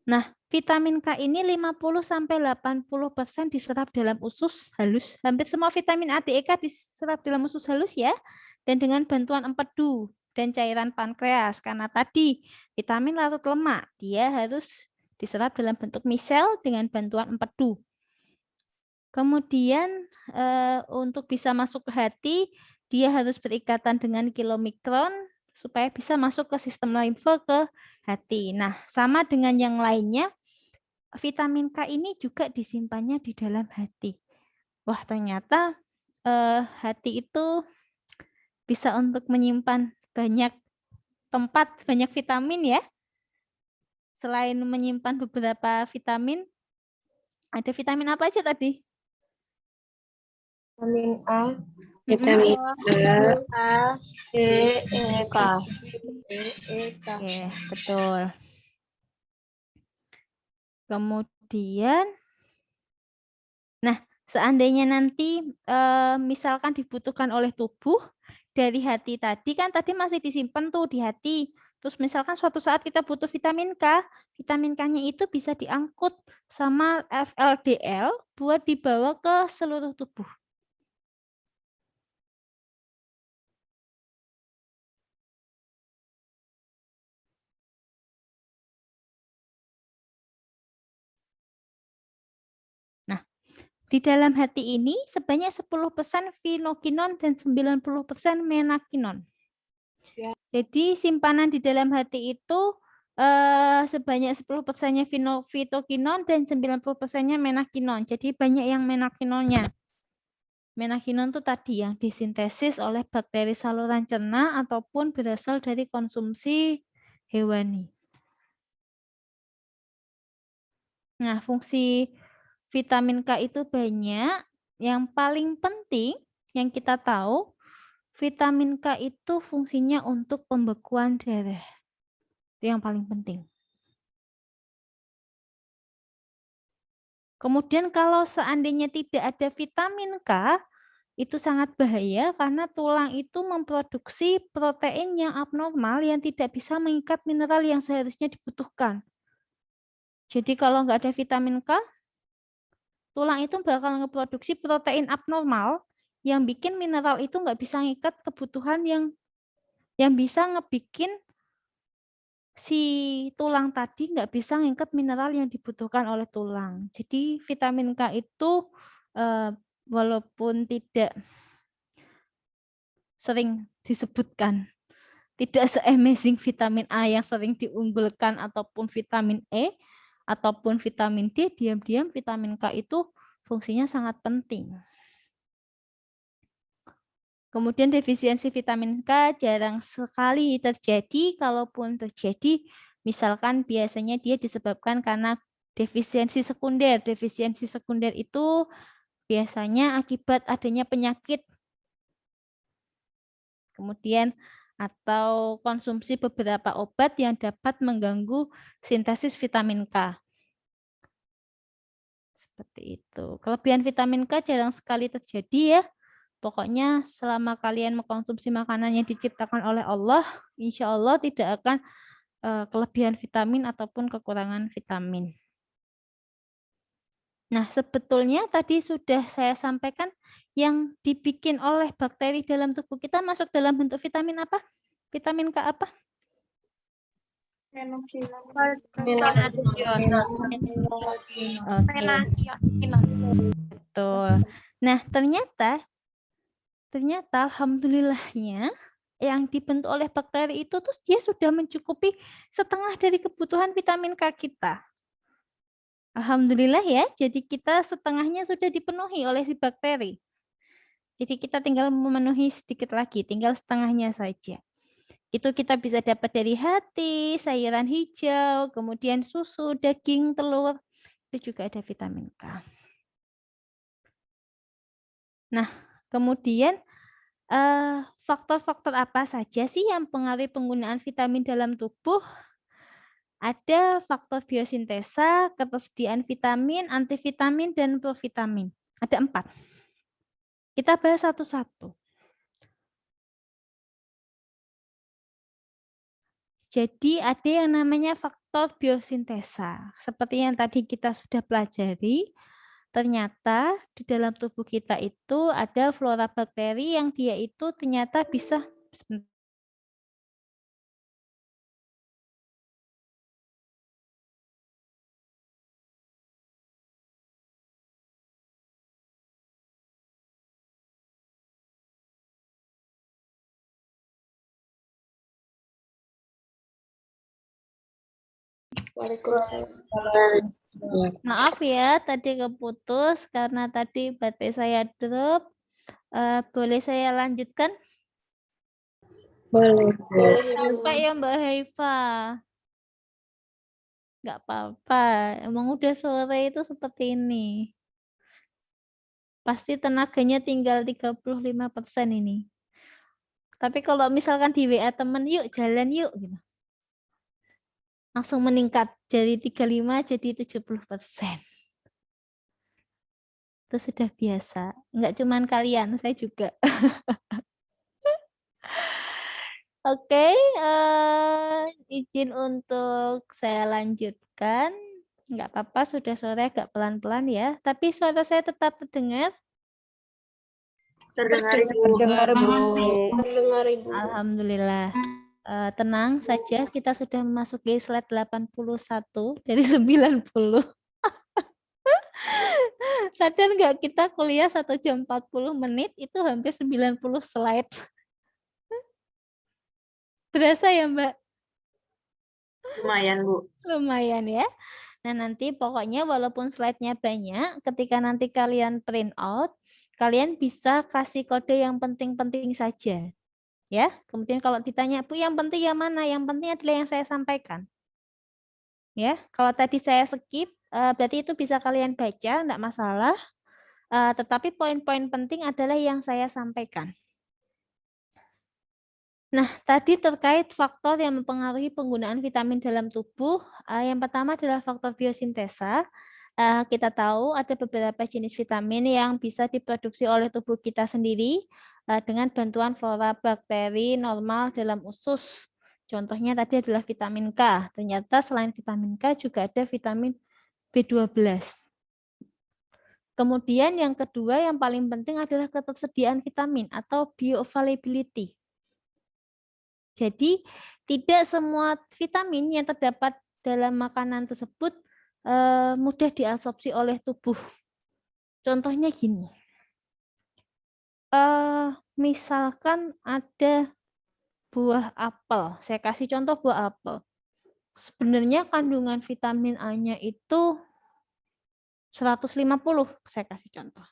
Nah, vitamin K ini 50-80% diserap dalam usus halus. Hampir semua vitamin A, D, E, K diserap dalam usus halus ya. Dan dengan bantuan empedu dan cairan pankreas. Karena tadi vitamin larut lemak, dia harus diserap dalam bentuk misel dengan bantuan empedu. Kemudian untuk bisa masuk ke hati, dia harus berikatan dengan kilomikron supaya bisa masuk ke sistem limfe ke hati. Nah, sama dengan yang lainnya, vitamin K ini juga disimpannya di dalam hati. Wah, ternyata hati itu bisa untuk menyimpan banyak tempat, banyak vitamin ya. Selain menyimpan beberapa vitamin, ada vitamin apa aja tadi? Vitamin A, vitamin A, D, E, K. Oke, betul. Kemudian, nah seandainya nanti misalkan dibutuhkan oleh tubuh dari hati tadi, kan tadi masih disimpan tuh di hati. Terus misalkan suatu saat kita butuh vitamin K, vitamin K-nya itu bisa diangkut sama FLDL buat dibawa ke seluruh tubuh. Di dalam hati ini sebanyak 10% finokinon dan 90% menakinon. Ya. Jadi simpanan di dalam hati itu sebanyak 10%-nya fitokinon dan 90%-nya menakinon. Jadi banyak yang menakinonnya. Menakinon itu tadi yang disintesis oleh bakteri saluran cerna ataupun berasal dari konsumsi hewani. Nah, fungsi vitamin K itu banyak. Yang paling penting yang kita tahu, vitamin K itu fungsinya untuk pembekuan darah. Itu yang paling penting. Kemudian kalau seandainya tidak ada vitamin K, itu sangat bahaya karena tulang itu memproduksi protein yang abnormal yang tidak bisa mengikat mineral yang seharusnya dibutuhkan. Jadi kalau nggak ada vitamin K, tulang itu bakal ngeproduksi protein abnormal yang bikin mineral itu nggak bisa ngikat kebutuhan yang bisa ngebikin si tulang tadi nggak bisa ngikat mineral yang dibutuhkan oleh tulang. Jadi vitamin K itu walaupun tidak sering disebutkan. Tidak se-amazing vitamin A yang sering diunggulkan ataupun vitamin E ataupun vitamin D, diam-diam vitamin K itu fungsinya sangat penting. Kemudian defisiensi vitamin K jarang sekali terjadi, kalaupun terjadi misalkan biasanya dia disebabkan karena defisiensi sekunder. Defisiensi sekunder itu biasanya akibat adanya penyakit. Kemudian atau konsumsi beberapa obat yang dapat mengganggu sintesis vitamin K. Seperti itu. Kelebihan vitamin K jarang sekali terjadi ya. Pokoknya selama kalian mengkonsumsi makanan yang diciptakan oleh Allah, insya Allah tidak akan kelebihan vitamin ataupun kekurangan vitamin. Nah, sebetulnya tadi sudah saya sampaikan yang dibikin oleh bakteri dalam tubuh kita masuk dalam bentuk vitamin apa? Vitamin K apa? Oke. Betul. Nah, ternyata alhamdulillahnya yang dibentuk oleh bakteri itu terus dia sudah mencukupi setengah dari kebutuhan vitamin K kita. Alhamdulillah ya, jadi kita setengahnya sudah dipenuhi oleh si bakteri. Jadi kita tinggal memenuhi sedikit lagi, tinggal setengahnya saja. Itu kita bisa dapat dari hati, sayuran hijau, kemudian susu, daging, telur, itu juga ada vitamin K. Nah, kemudian faktor-faktor apa saja sih yang mempengaruhi penggunaan vitamin dalam tubuh? Ada faktor biosintesa, ketersediaan vitamin, antivitamin, dan provitamin. Ada 4. Kita bahas satu-satu. Jadi ada yang namanya faktor biosintesa. Seperti yang tadi kita sudah pelajari, ternyata di dalam tubuh kita itu ada flora bakteri yang dia itu ternyata bisa Maaf ya, tadi keputus karena tadi baterai saya drop. Boleh saya lanjutkan? Boleh. Sampai ya Mbak Haifa. Nggak apa-apa, emang udah sore itu seperti ini. Pasti tenaganya tinggal 35% ini. Tapi kalau misalkan di WA temen, yuk jalan yuk. Gitu. Langsung meningkat dari 35 jadi 70%. Itu sudah biasa. Enggak cuman kalian, saya juga. Oke, izin untuk saya lanjutkan. Enggak apa-apa, sudah sore agak pelan-pelan ya. Tapi suara saya tetap terdengar. Terdengar Ibu. Alhamdulillah. Tenang saja, kita sudah memasuki slide 81 dari 90. Sadar nggak kita kuliah 1 jam 40 menit itu hampir 90 slide. Berasa ya Mbak? Lumayan, Bu. Lumayan ya. Nah nanti pokoknya walaupun slide-nya banyak, ketika nanti kalian print out, kalian bisa kasih kode yang penting-penting saja. Ya, kemudian kalau ditanya, Bu yang penting yang mana? Yang penting adalah yang saya sampaikan. Ya, kalau tadi saya skip, berarti itu bisa kalian baca, enggak masalah. Tetapi poin-poin penting adalah yang saya sampaikan. Nah, tadi terkait faktor yang mempengaruhi penggunaan vitamin dalam tubuh, yang pertama adalah faktor biosintesa. Kita tahu ada beberapa jenis vitamin yang bisa diproduksi oleh tubuh kita sendiri dengan bantuan flora bakteri normal dalam usus. Contohnya tadi adalah vitamin K. Ternyata selain vitamin K juga ada vitamin B12. Kemudian yang kedua yang paling penting adalah ketersediaan vitamin atau bioavailability. Jadi tidak semua vitamin yang terdapat dalam makanan tersebut mudah diabsorpsi oleh tubuh. Contohnya gini. misalkan ada buah apel. Saya kasih contoh buah apel. Sebenarnya kandungan vitamin A-nya itu 150, saya kasih contoh.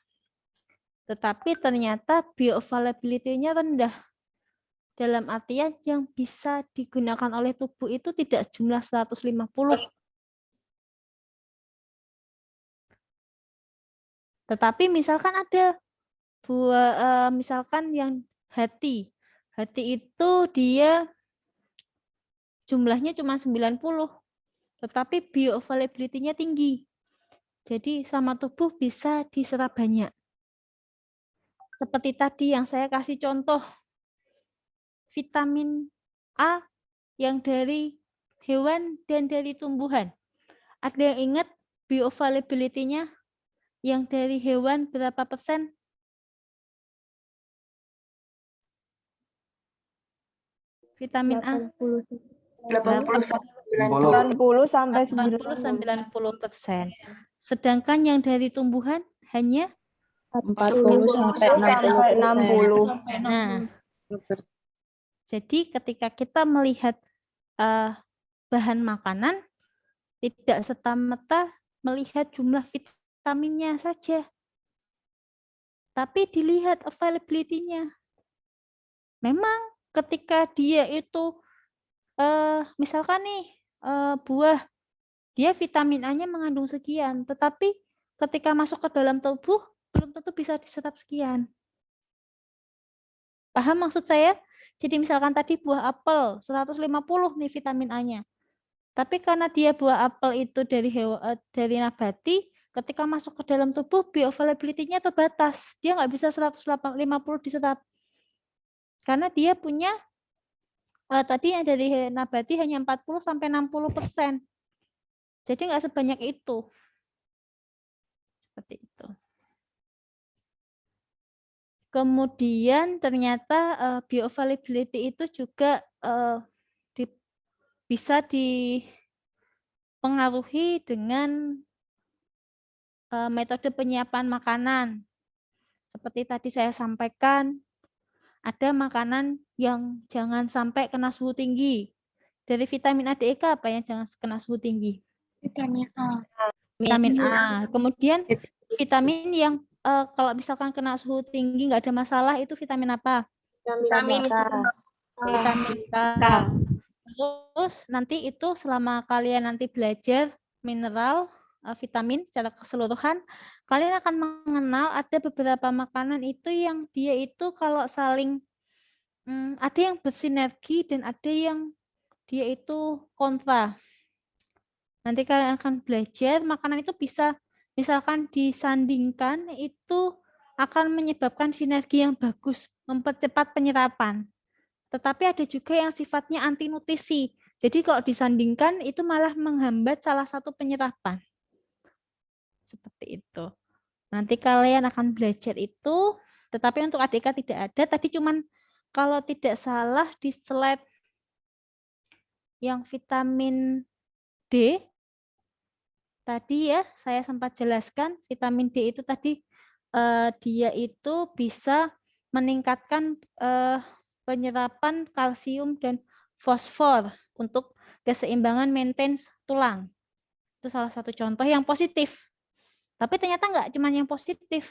Tetapi ternyata bioavailability-nya rendah. Dalam artian yang bisa digunakan oleh tubuh itu tidak jumlah 150. Tetapi misalkan ada buah, misalkan yang hati. Hati itu dia jumlahnya cuma 90, tetapi bioavailability-nya tinggi. Jadi sama tubuh bisa diserap banyak. Seperti tadi yang saya kasih contoh, vitamin A yang dari hewan dan dari tumbuhan. Ada yang ingat bioavailability-nya yang dari hewan berapa persen? Vitamin A 80 90 sampai 80-90%. Sedangkan yang dari tumbuhan hanya 40 sampai 60. Nah, jadi ketika kita melihat bahan makanan, tidak serta-merta melihat jumlah vitaminnya saja, tapi dilihat availability-nya. Memang ketika dia itu, misalkan nih, buah, dia vitamin A-nya mengandung sekian, tetapi ketika masuk ke dalam tubuh, belum tentu bisa diserap sekian. Paham maksud saya? Jadi misalkan tadi buah apel 150 nih vitamin A-nya. Tapi karena dia buah apel itu dari nabati, ketika masuk ke dalam tubuh bioavailability-nya terbatas. Dia nggak bisa 150 diserap. Karena dia punya tadi yang dari nabati hanya 40 sampai 60%. Jadi nggak sebanyak itu. Seperti itu. Kemudian ternyata bioavailability itu juga bisa dipengaruhi dengan metode penyiapan makanan. Seperti tadi saya sampaikan, ada makanan yang jangan sampai kena suhu tinggi. Dari vitamin A, D, E, K apa yang jangan kena suhu tinggi? Vitamin A. Vitamin A. Kemudian vitamin yang kalau misalkan kena suhu tinggi nggak ada masalah, itu vitamin apa? Vitamin K. Vitamin K. Terus nanti itu selama kalian nanti belajar mineral, vitamin secara keseluruhan, kalian akan mengenal ada beberapa makanan itu yang dia itu kalau saling ada yang bersinergi dan ada yang dia itu kontra. Nanti kalian akan belajar makanan itu bisa misalkan disandingkan itu akan menyebabkan sinergi yang bagus, mempercepat penyerapan. Tetapi ada juga yang sifatnya anti nutrisi. Jadi kalau disandingkan itu malah menghambat salah satu penyerapan. Seperti itu. Nanti kalian akan belajar itu, tetapi untuk ADK tidak ada. Tadi cuman kalau tidak salah di slide yang vitamin D, tadi ya saya sempat jelaskan vitamin D itu tadi dia itu bisa meningkatkan penyerapan kalsium dan fosfor untuk keseimbangan maintenance tulang. Itu salah satu contoh yang positif. Tapi ternyata nggak cuma yang positif.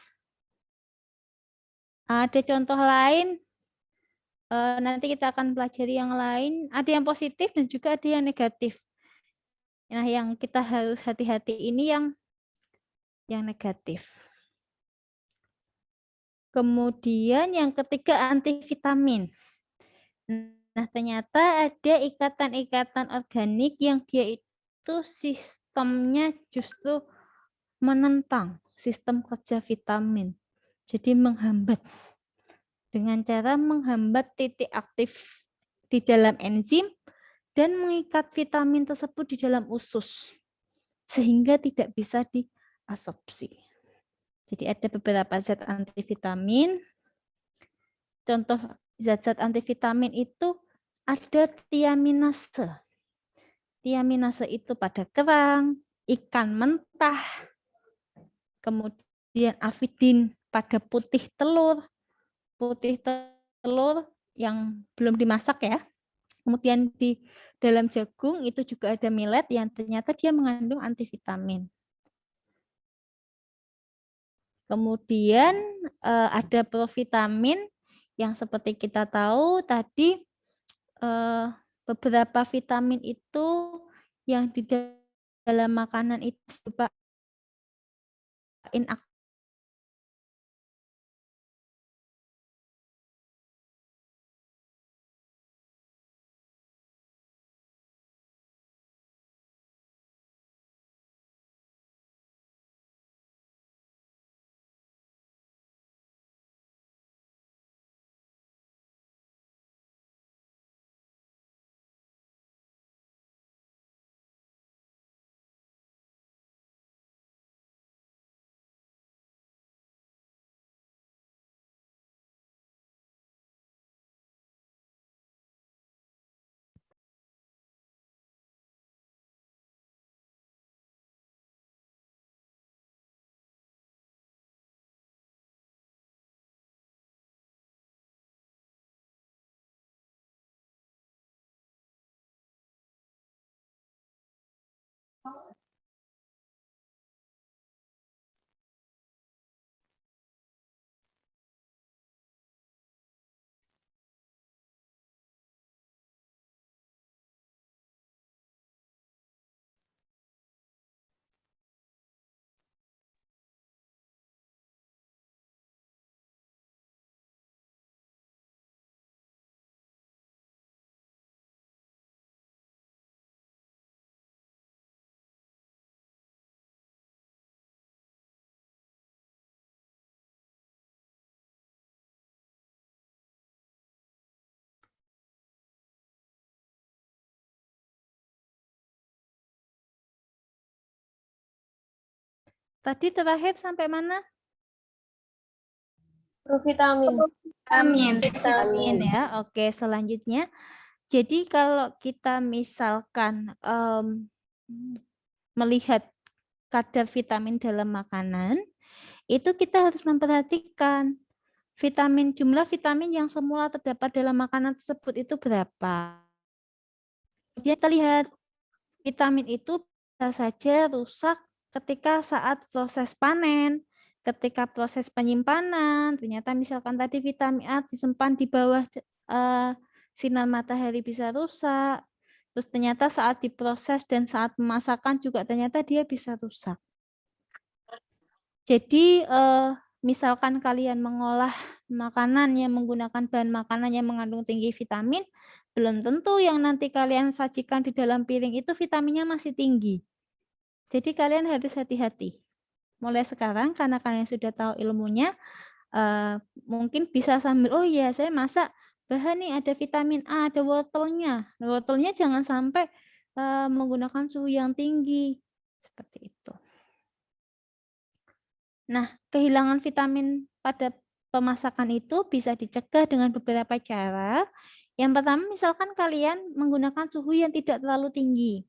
Ada contoh lain, nanti kita akan pelajari yang lain. Ada yang positif dan juga ada yang negatif. Nah, yang kita harus hati-hati ini yang negatif. Kemudian yang ketiga antivitamin. Nah, ternyata ada ikatan-ikatan organik yang dia itu sistemnya justru menentang sistem kerja vitamin. Jadi menghambat. Dengan cara menghambat titik aktif di dalam enzim dan mengikat vitamin tersebut di dalam usus. Sehingga tidak bisa diabsorpsi. Jadi ada beberapa zat antivitamin. Contoh zat-zat antivitamin itu ada tiaminase. Tiaminase itu pada kerang, ikan mentah, kemudian avidin pada putih telur, putih telur yang belum dimasak ya. Kemudian di dalam jagung itu juga ada millet yang ternyata dia mengandung antivitamin. Kemudian ada provitamin yang seperti kita tahu tadi beberapa vitamin itu yang di dalam makanan itu berupa inaktif. Tadi terakhir sampai mana? Provitamin. Vitamin ya. Oke, selanjutnya. Jadi kalau kita misalkan melihat kadar vitamin dalam makanan, itu kita harus memperhatikan jumlah vitamin yang semula terdapat dalam makanan tersebut itu berapa. Kemudian kita lihat vitamin itu bisa saja rusak ketika saat proses panen, ketika proses penyimpanan, ternyata misalkan tadi vitamin A disimpan di bawah sinar matahari bisa rusak, terus ternyata saat diproses dan saat pemasakan juga ternyata dia bisa rusak. Jadi misalkan kalian mengolah makanan yang menggunakan bahan makanan yang mengandung tinggi vitamin, belum tentu yang nanti kalian sajikan di dalam piring itu vitaminnya masih tinggi. Jadi kalian harus hati-hati. Mulai sekarang karena kalian sudah tahu ilmunya, mungkin bisa sambil, oh iya saya masak bahan nih ada vitamin A, ada wortelnya. Wortelnya jangan sampai menggunakan suhu yang tinggi. Seperti itu. Nah, kehilangan vitamin pada pemasakan itu bisa dicegah dengan beberapa cara. Yang pertama, misalkan kalian menggunakan suhu yang tidak terlalu tinggi.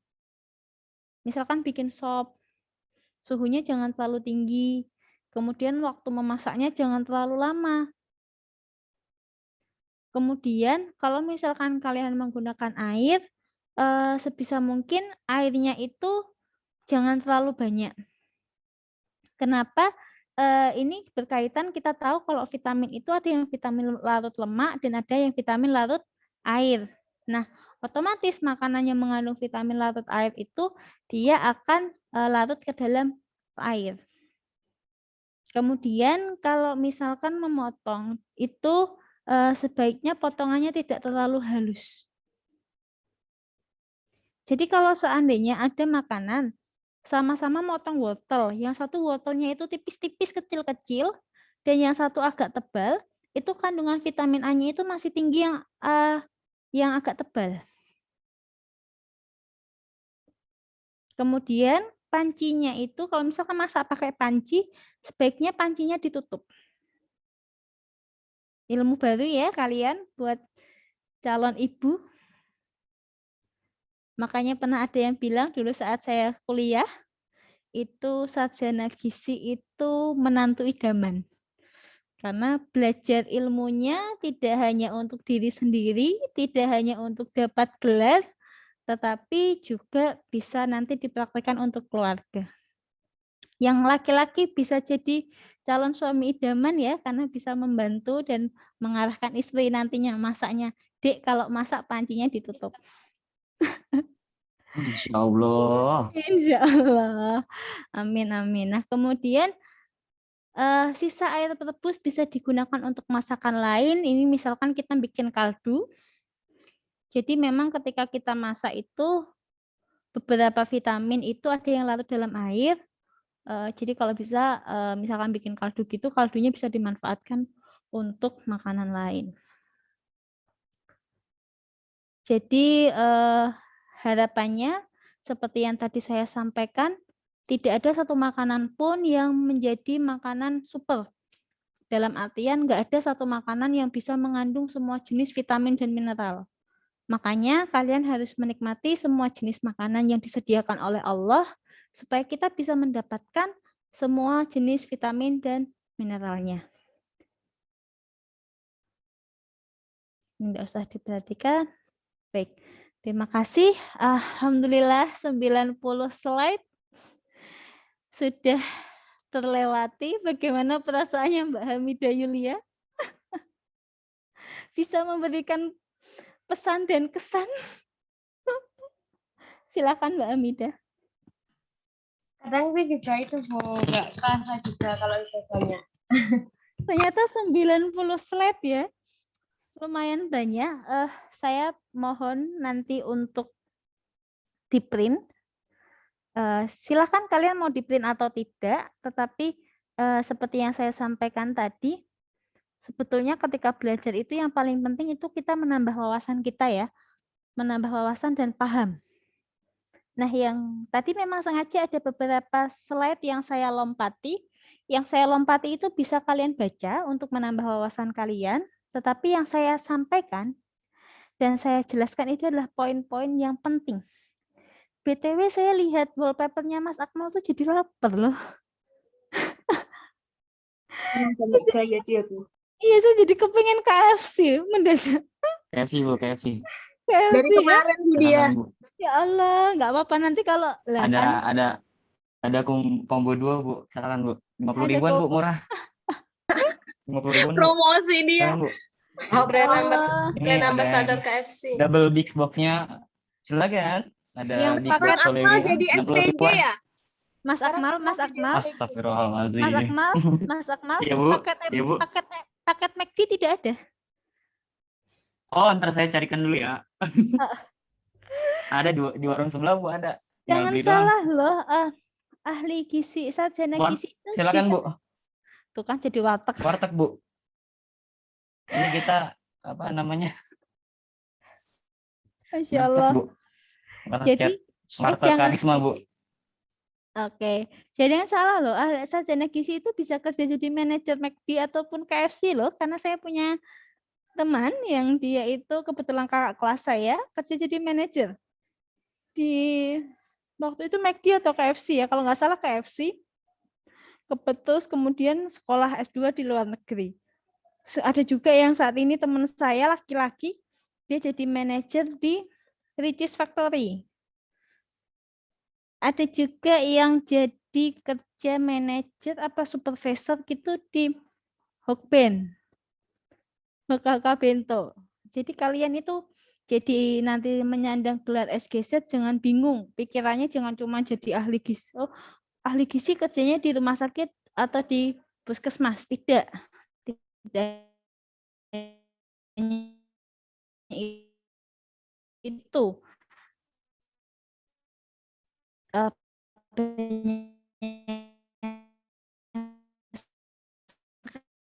Misalkan bikin sop, suhunya jangan terlalu tinggi. Kemudian waktu memasaknya jangan terlalu lama. Kemudian kalau misalkan kalian menggunakan air, sebisa mungkin airnya itu jangan terlalu banyak. Kenapa? Ini berkaitan kita tahu kalau vitamin itu ada yang vitamin larut lemak dan ada yang vitamin larut air. Nah, otomatis makanan yang mengandung vitamin larut air itu dia akan larut ke dalam air. Kemudian kalau misalkan memotong itu sebaiknya potongannya tidak terlalu halus. Jadi kalau seandainya ada makanan sama-sama motong wortel, yang satu wortelnya itu tipis-tipis kecil-kecil dan yang satu agak tebal, itu kandungan vitamin A-nya itu masih tinggi yang agak tebal. Kemudian pancinya itu kalau misalkan masak pakai panci, sebaiknya pancinya ditutup. Ilmu baru ya kalian buat calon ibu. Makanya pernah ada yang bilang dulu saat saya kuliah, itu sarjana gizi itu menantu idaman. Karena belajar ilmunya tidak hanya untuk diri sendiri, tidak hanya untuk dapat gelar, tetapi juga bisa nanti dipraktikkan untuk keluarga. Yang laki-laki bisa jadi calon suami idaman ya, karena bisa membantu dan mengarahkan istri nantinya masaknya. Dek, kalau masak pancinya ditutup. Insya Allah. Insya Allah. Amin, amin. Nah, kemudian sisa air terebus bisa digunakan untuk masakan lain. Ini misalkan kita bikin kaldu. Jadi memang ketika kita masak itu beberapa vitamin itu ada yang larut dalam air. Jadi kalau bisa misalkan bikin kaldu gitu, kaldunya bisa dimanfaatkan untuk makanan lain. Jadi harapannya seperti yang tadi saya sampaikan, tidak ada satu makanan pun yang menjadi makanan super. Dalam artian nggak ada satu makanan yang bisa mengandung semua jenis vitamin dan mineral. Makanya kalian harus menikmati semua jenis makanan yang disediakan oleh Allah supaya kita bisa mendapatkan semua jenis vitamin dan mineralnya. Tidak usah diperhatikan. Baik, terima kasih. Alhamdulillah 90 slide sudah terlewati. Bagaimana perasaannya Mbak Hamidah Yulia? Bisa memberikan pesan dan kesan? Silakan Mbak Hamidah. Kadang sih juga itu nggak kerasa juga kalau itu banyak. Ternyata 90 slide ya. Lumayan banyak. Saya mohon nanti untuk di-print. Silakan kalian mau di-print atau tidak, tetapi seperti yang saya sampaikan tadi, sebetulnya ketika belajar itu yang paling penting itu kita menambah wawasan kita ya, menambah wawasan dan paham. Nah, yang tadi memang sengaja ada beberapa slide yang saya lompati. Yang saya lompati itu bisa kalian baca untuk menambah wawasan kalian, tetapi yang saya sampaikan dan saya jelaskan itu adalah poin-poin yang penting. BTW saya lihat wallpapernya Mas Akmal tuh jadi lapar loh. Banyak gaya dia tuh. Iya, saya jadi kepengen KFC mendadak. KFC Bu, KFC. KFC Dari ya. kemarin tuh dia. Silakan, Bu. Ya Allah, nggak apa-apa nanti kalau lah kan Ada combo 2 Bu. Silakan Bu. 50 Ada ribuan Bu, combo. murah. 50 ribuan Bu. Promosi dia. Silakan, Bu. Brand Allah. Ini brand ada ambassador yang KFC. double big box-nya. Silakan. Ada Yang di paket box oleh Akmal jadi 60 SPG ribuan. ya? Mas Akmal. Astagfirullahaladzim. Mas Akmal, Iya, Bu. Iya, Bu. paket McD tidak ada. Oh, ntar saya carikan dulu ya. Ada di warung sebelah Bu, ada. Tinggal Jangan beli doang. salah loh, ahli gizi, sarjana gizi itu Silakan bisa. Bu. Tuh kan jadi warteg. Warteg Bu. Ini kita apa namanya? Masya Allah. Bu. Jadi Market karisma Bu. Oke, jadi jangan salah loh, sarjana gizi itu bisa kerja jadi manajer McD ataupun KFC loh, karena saya punya teman yang dia itu kebetulan kakak kelas saya kerja jadi manajer di waktu itu McD atau KFC ya, kalau nggak salah KFC. Terus kemudian sekolah S2 di luar negeri. Ada juga yang saat ini teman saya laki-laki, dia jadi manajer di Ricis Factory. Ada juga yang jadi kerja manajer apa supervisor gitu di Hokben, HKK Bento. Jadi kalian itu jadi nanti menyandang gelar SGZ jangan bingung, pikirannya jangan cuma jadi ahli gizi. Oh, ahli gizi kerjanya di rumah sakit atau di puskesmas, tidak. Itu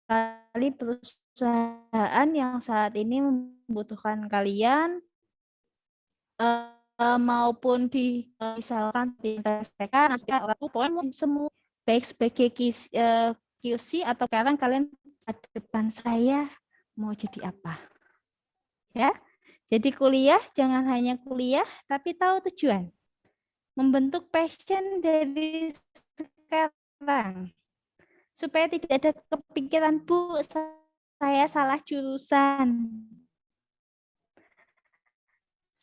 sekali perusahaan yang saat ini membutuhkan kalian maupun di misalkan di SPK nanti poin semua baik sebagai QC atau sekarang kalian di depan saya mau jadi apa ya. Jadi kuliah jangan hanya kuliah tapi tahu tujuan, membentuk passion dari sekarang. supaya tidak ada kepikiran, Bu, saya salah jurusan.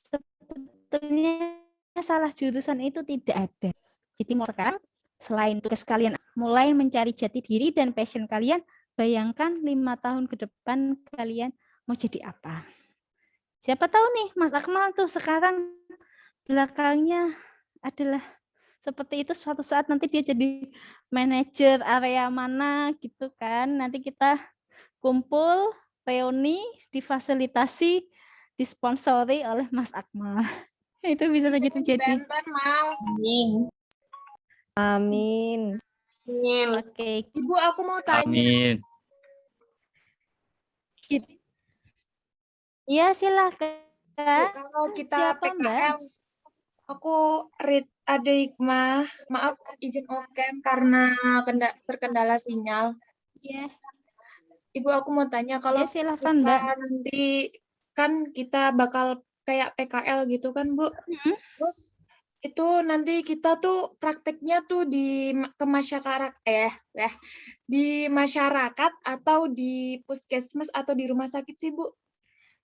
Sebetulnya salah jurusan itu tidak ada. Jadi mau sekarang, selain tugas kalian mulai mencari jati diri dan passion kalian, bayangkan 5 tahun ke depan kalian mau jadi apa. Siapa tahu nih Mas Akmal tuh sekarang belakangnya adalah seperti itu, suatu saat nanti dia jadi manajer area mana gitu kan. Nanti kita kumpul, reuni, difasilitasi, disponsori oleh Mas Akmal. Itu bisa saja terjadi. Banten mau. Amin. Oke. Ibu, aku mau tanya. Amin. Iya, silakan. Kalau kita Siapa, Mbak? PKL, aku read ada hikmah. Maaf izin off cam karena terkendala sinyal. Iya, Ibu, aku mau tanya kalau silakan, Mbak. nanti kan kita bakal kayak PKL gitu kan, Bu? Terus itu nanti kita tuh prakteknya tuh ke masyarakat di masyarakat atau di puskesmas atau di rumah sakit sih, Bu?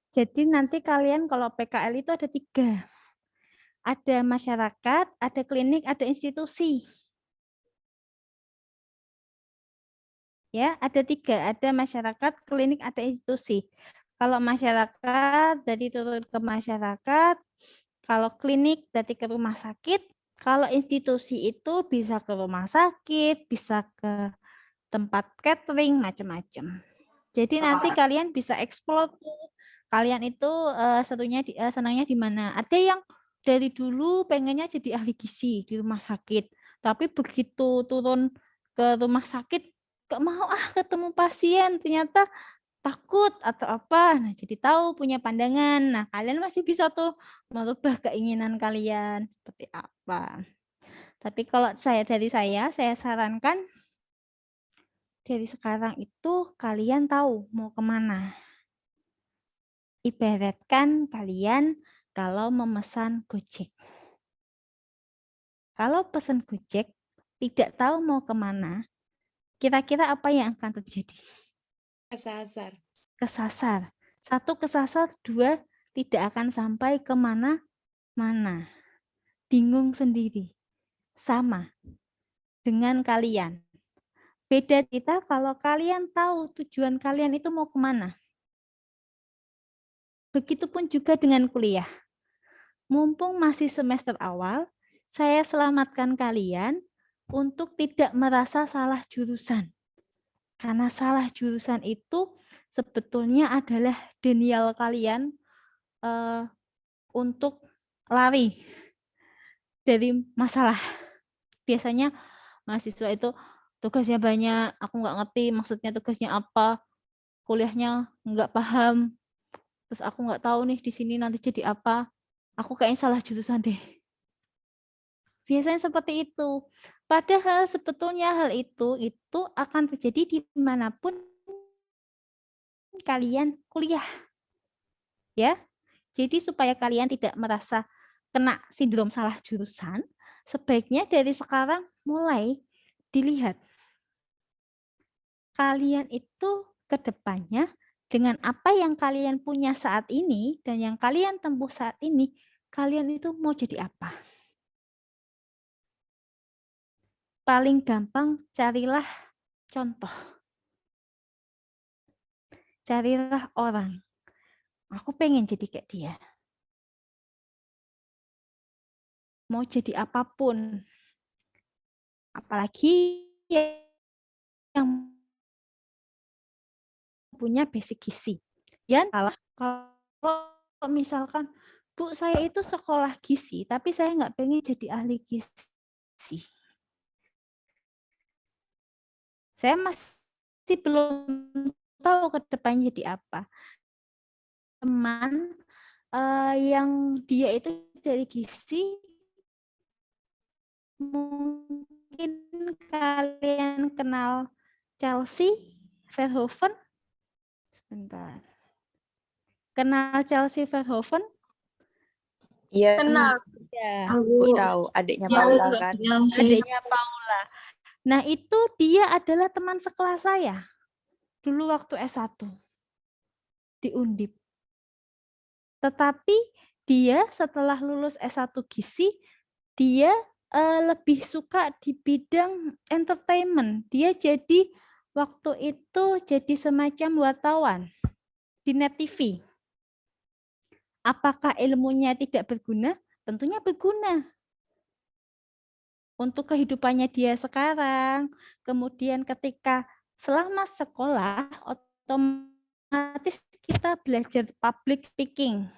Jadi nanti kalian kalau PKL itu ada 3. Ada masyarakat, ada klinik, ada institusi. Ya, ada 3. Ada masyarakat, klinik, ada institusi. Kalau masyarakat, jadi turun ke masyarakat. Kalau klinik, berarti ke rumah sakit. Kalau institusi itu bisa ke rumah sakit, bisa ke tempat catering, macam-macam. Jadi nanti kalian bisa explore tuh. Kalian itu senangnya di mana? Ada yang dari dulu pengennya jadi ahli gizi di rumah sakit, tapi begitu turun ke rumah sakit gak mau ketemu pasien, ternyata takut atau apa. Nah, jadi tahu, punya pandangan. Nah, kalian masih bisa tuh merubah keinginan kalian seperti apa. Tapi kalau saya sarankan dari sekarang itu kalian tahu mau kemana. Ibaratkan kalian kalau memesan Gojek. Kalau pesan Gojek, tidak tahu mau kemana, kira-kira apa yang akan terjadi? Kesasar. Kesasar. 1 kesasar, 2 tidak akan sampai kemana-mana. Bingung sendiri. Sama dengan kalian. Beda kita kalau kalian tahu tujuan kalian itu mau kemana. Begitupun juga dengan kuliah. Mumpung masih semester awal, saya selamatkan kalian untuk tidak merasa salah jurusan. Karena salah jurusan itu sebetulnya adalah denial kalian untuk lari dari masalah. Biasanya mahasiswa itu tugasnya banyak, aku nggak ngerti maksudnya tugasnya apa, kuliahnya nggak paham, terus aku nggak tahu nih di sini nanti jadi apa, aku kayaknya salah jurusan deh. Biasanya seperti itu. Padahal sebetulnya hal itu akan terjadi dimanapun kalian kuliah. Ya, jadi supaya kalian tidak merasa kena sindrom salah jurusan, sebaiknya dari sekarang mulai dilihat. Kalian itu ke depannya dengan apa yang kalian punya saat ini dan yang kalian tempuh saat ini, kalian itu mau jadi apa? Paling gampang carilah contoh. Carilah orang. Aku pengen jadi kayak dia. Mau jadi apapun. Apalagi yang punya basic gizi. Dan kalau misalkan, Bu, saya itu sekolah gizi, tapi saya nggak pengen jadi ahli gizi. Saya masih belum tahu ke depannya jadi apa. Teman yang dia itu dari gizi, mungkin kalian kenal Chelsea Verhoeven? Sebentar. Kenal Chelsea Verhoeven? Iya, Kenal. Ya. aku tahu adiknya Paula kan. Adiknya Paula. Nah, itu dia adalah teman sekelas saya dulu waktu S1 di Undip. Tetapi dia setelah lulus S1 Gizi, dia lebih suka di bidang entertainment. Dia jadi waktu itu jadi semacam wartawan di Net TV. Apakah ilmunya tidak berguna? Tentunya berguna untuk kehidupannya dia sekarang. Kemudian ketika selama sekolah, otomatis kita belajar public speaking.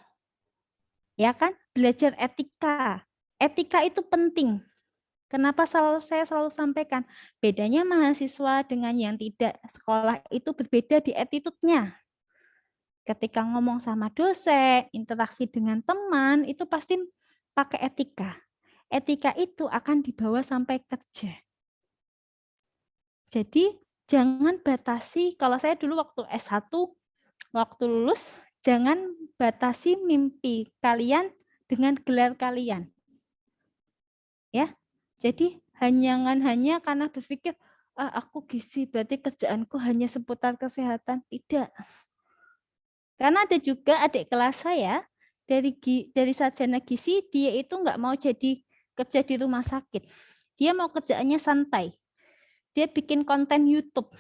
Ya kan? Belajar etika. Etika itu penting. Kenapa saya selalu sampaikan, bedanya mahasiswa dengan yang tidak sekolah itu berbeda di attitude-nya. Ketika ngomong sama dosen, interaksi dengan teman, itu pasti pakai etika. Etika itu akan dibawa sampai kerja. Jadi jangan batasi, kalau saya dulu waktu S1, waktu lulus, jangan batasi mimpi kalian dengan gelar kalian. Ya, jadi jangan hanya karena berpikir, aku gizi, berarti kerjaanku hanya seputar kesehatan. Tidak. Karena ada juga adik kelas saya, dari sarjana gizi, dia itu nggak mau jadi kerja di rumah sakit. Dia mau kerjaannya santai. Dia bikin konten YouTube.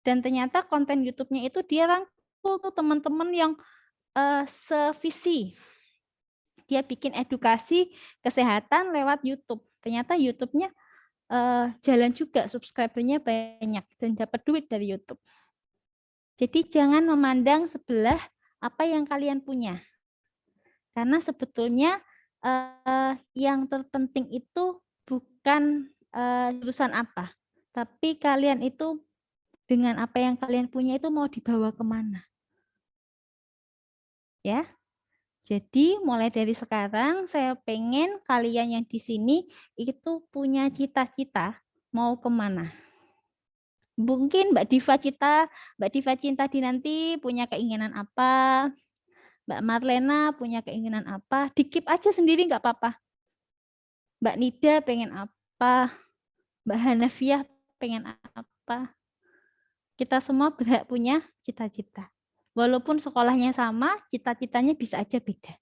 Dan ternyata konten YouTube-nya itu dia rangkul tuh teman-teman yang sevisi. Dia bikin edukasi kesehatan lewat YouTube. Ternyata YouTube-nya jalan juga, subscriber-nya banyak dan dapat duit dari YouTube. Jadi jangan memandang sebelah apa yang kalian punya. Karena sebetulnya yang terpenting itu bukan jurusan apa, tapi kalian itu dengan apa yang kalian punya itu mau dibawa kemana. Ya. Jadi mulai dari sekarang saya pengen kalian yang di sini itu punya cita-cita mau kemana. Mungkin Mbak Diva Cinta di nanti punya keinginan apa, Mbak Marlena punya keinginan apa, dikip aja sendiri nggak apa-apa. Mbak Nida pengen apa, Mbak Hanafiah pengen apa. Kita semua berhak punya cita-cita. Walaupun sekolahnya sama, cita-citanya bisa aja beda.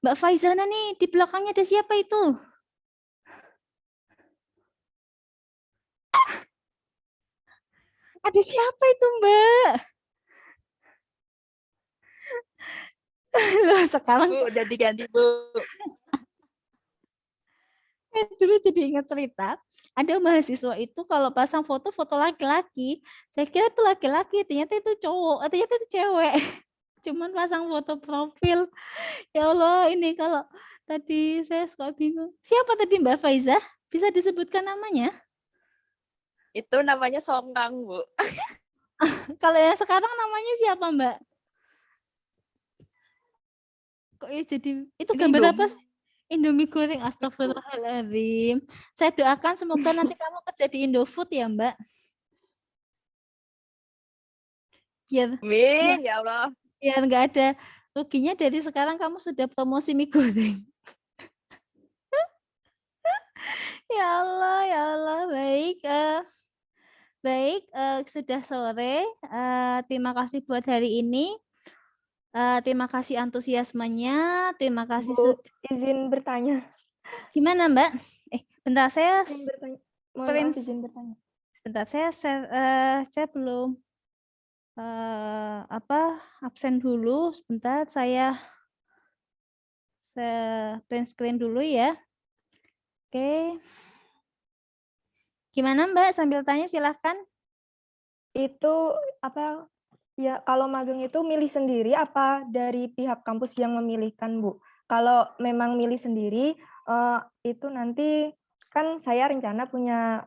Mbak Faizana nih, di belakangnya ada siapa itu? Ada siapa itu, Mbak? Loh, sekarang Bu, udah diganti, Bu. dulu jadi ingat cerita. Ada mahasiswa itu kalau pasang foto laki-laki, saya kira itu laki-laki, ternyata itu cowok, ternyata itu cewek. Cuman pasang foto profil. Ya Allah, ini kalau tadi saya suka bingung. Siapa tadi Mbak Faiza? Bisa disebutkan namanya? Itu namanya Songkang, Bu. Kalau yang sekarang namanya siapa, Mbak? Kok ya jadi itu gambar apa sih? Indomie goreng, astagfirullahaladzim. Saya doakan semoga nanti kamu kerja di Indofood ya, Mbak. Amin, ya Allah. Biar nggak ada ruginya dari sekarang kamu sudah promosi mie goreng. Ya Allah, baik. Baik, sudah sore. Terima kasih buat hari ini. Terima kasih antusiasmenya. Terima kasih. Bu, izin bertanya. Gimana, Mbak? Bentar saya. Izin bertanya. Mohon maaf, izin bertanya. Sebentar saya belum absen dulu. Sebentar saya print screen dulu ya. Oke. Gimana, Mbak? Sambil tanya silahkan. Itu apa ya, kalau magang itu milih sendiri apa dari pihak kampus yang memilihkan, Bu? Kalau memang milih sendiri, itu nanti kan saya rencana punya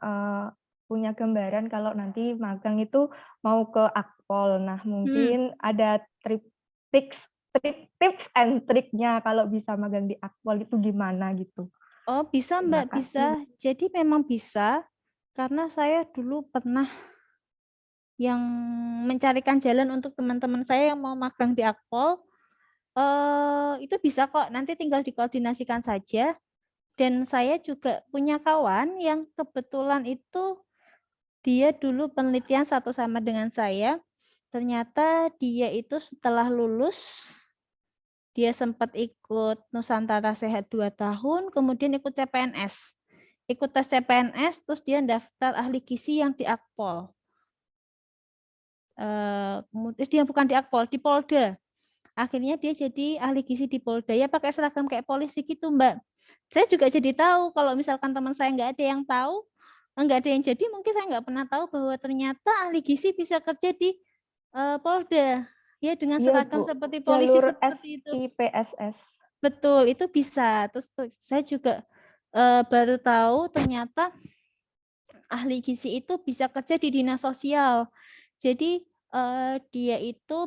gambaran kalau nanti magang itu mau ke Akpol. Nah, mungkin ada tips and triknya kalau bisa magang di Akpol itu gimana gitu. Oh, bisa Mbak, bisa. Jadi memang bisa, karena saya dulu pernah yang mencarikan jalan untuk teman-teman saya yang mau magang di Akpol. Itu bisa kok, nanti tinggal dikoordinasikan saja. Dan saya juga punya kawan yang kebetulan itu dia dulu penelitian satu sama dengan saya. Ternyata dia itu setelah lulus, dia sempat ikut Nusantara Sehat 2 tahun, kemudian ikut CPNS. Ikut tes CPNS, terus dia daftar ahli gizi yang di Akpol. Kemudian dia bukan di Akpol, di Polda. Akhirnya dia jadi ahli gizi di Polda. Ya pakai seragam kayak polisi gitu, Mbak. Saya juga jadi tahu kalau misalkan teman saya nggak ada yang tahu, nggak ada yang jadi, mungkin saya nggak pernah tahu bahwa ternyata ahli gizi bisa kerja di Polda. Ya dengan Iya, seragam Bu. seperti polisi Jalur seperti itu. SIPSS. Betul, itu bisa. Terus saya juga baru tahu ternyata ahli gizi itu bisa kerja di dinas sosial. Jadi dia itu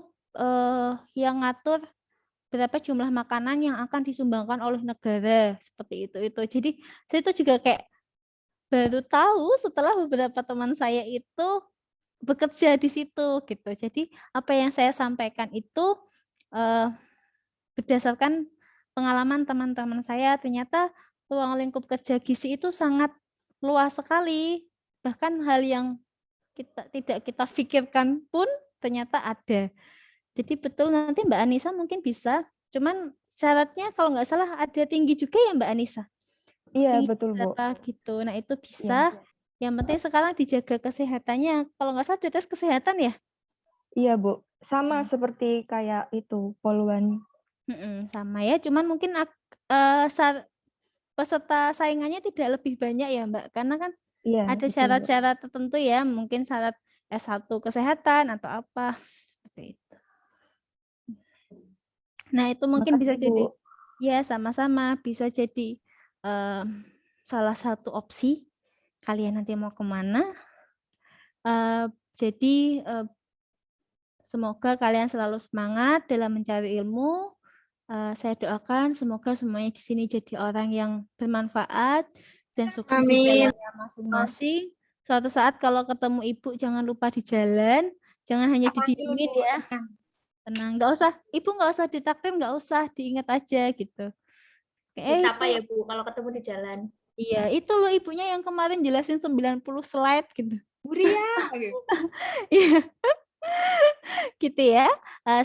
yang ngatur berapa jumlah makanan yang akan disumbangkan oleh negara seperti itu. Jadi saya itu juga kayak baru tahu setelah beberapa teman saya itu bekerja di situ gitu. Jadi apa yang saya sampaikan itu berdasarkan pengalaman teman-teman saya, ternyata ruang lingkup kerja gizi itu sangat luas sekali. Bahkan hal yang tidak kita pikirkan pun ternyata ada. Jadi betul nanti Mbak Anissa mungkin bisa, cuman syaratnya kalau nggak salah ada tinggi juga ya Mbak Anissa. Iya, Tinggi betul, Bu. berapa gitu. Nah itu Iya. bisa. Yang penting sekarang dijaga kesehatannya. Kalau nggak salah ada tes kesehatan ya? Iya, Bu. Sama seperti kayak itu, poluan. Sama ya, cuman mungkin peserta saingannya tidak lebih banyak ya Mbak, karena kan Iya, ada betul, Bu. syarat-syarat tertentu ya, mungkin syarat S1 kesehatan atau apa seperti itu. Nah itu mungkin bisa Makasih, jadi Bu. ya sama-sama bisa jadi salah satu opsi kalian nanti mau kemana. Jadi semoga kalian selalu semangat dalam mencari ilmu. Saya doakan semoga semuanya di sini jadi orang yang bermanfaat dan sukses di Amin. jalannya masing-masing. Suatu saat kalau ketemu ibu jangan lupa di jalan, jangan hanya didiemin ya. Tenang, nggak usah, ibu nggak usah ditraktir, nggak usah, diingat aja gitu. Disapa Itu, ya Bu kalau ketemu di jalan. iya, itu loh ibunya yang kemarin jelasin 90 slide gitu. Buria. Iya. Gitu ya.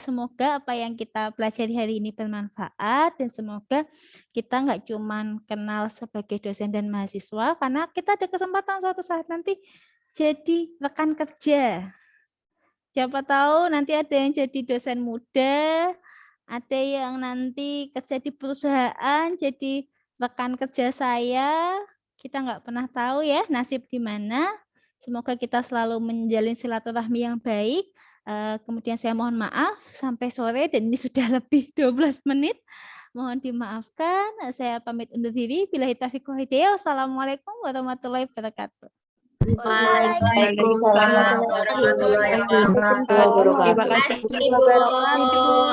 Semoga apa yang kita pelajari hari ini bermanfaat dan semoga kita nggak cuman kenal sebagai dosen dan mahasiswa, karena kita ada kesempatan suatu saat nanti jadi rekan kerja. Siapa tahu nanti ada yang jadi dosen muda, ada yang nanti kerja di perusahaan jadi rekan kerja saya. Kita nggak pernah tahu ya nasib di mana. Semoga kita selalu menjalin silaturahmi yang baik. Kemudian saya mohon maaf sampai sore dan ini sudah lebih 12 menit. Mohon dimaafkan. Saya pamit undur diri. Billahi taufiq wal hidayah. Wassalamualaikum warahmatullahi wabarakatuh. Waalaikumsalam warahmatullahi wabarakatuh. Terima kasih, Bu.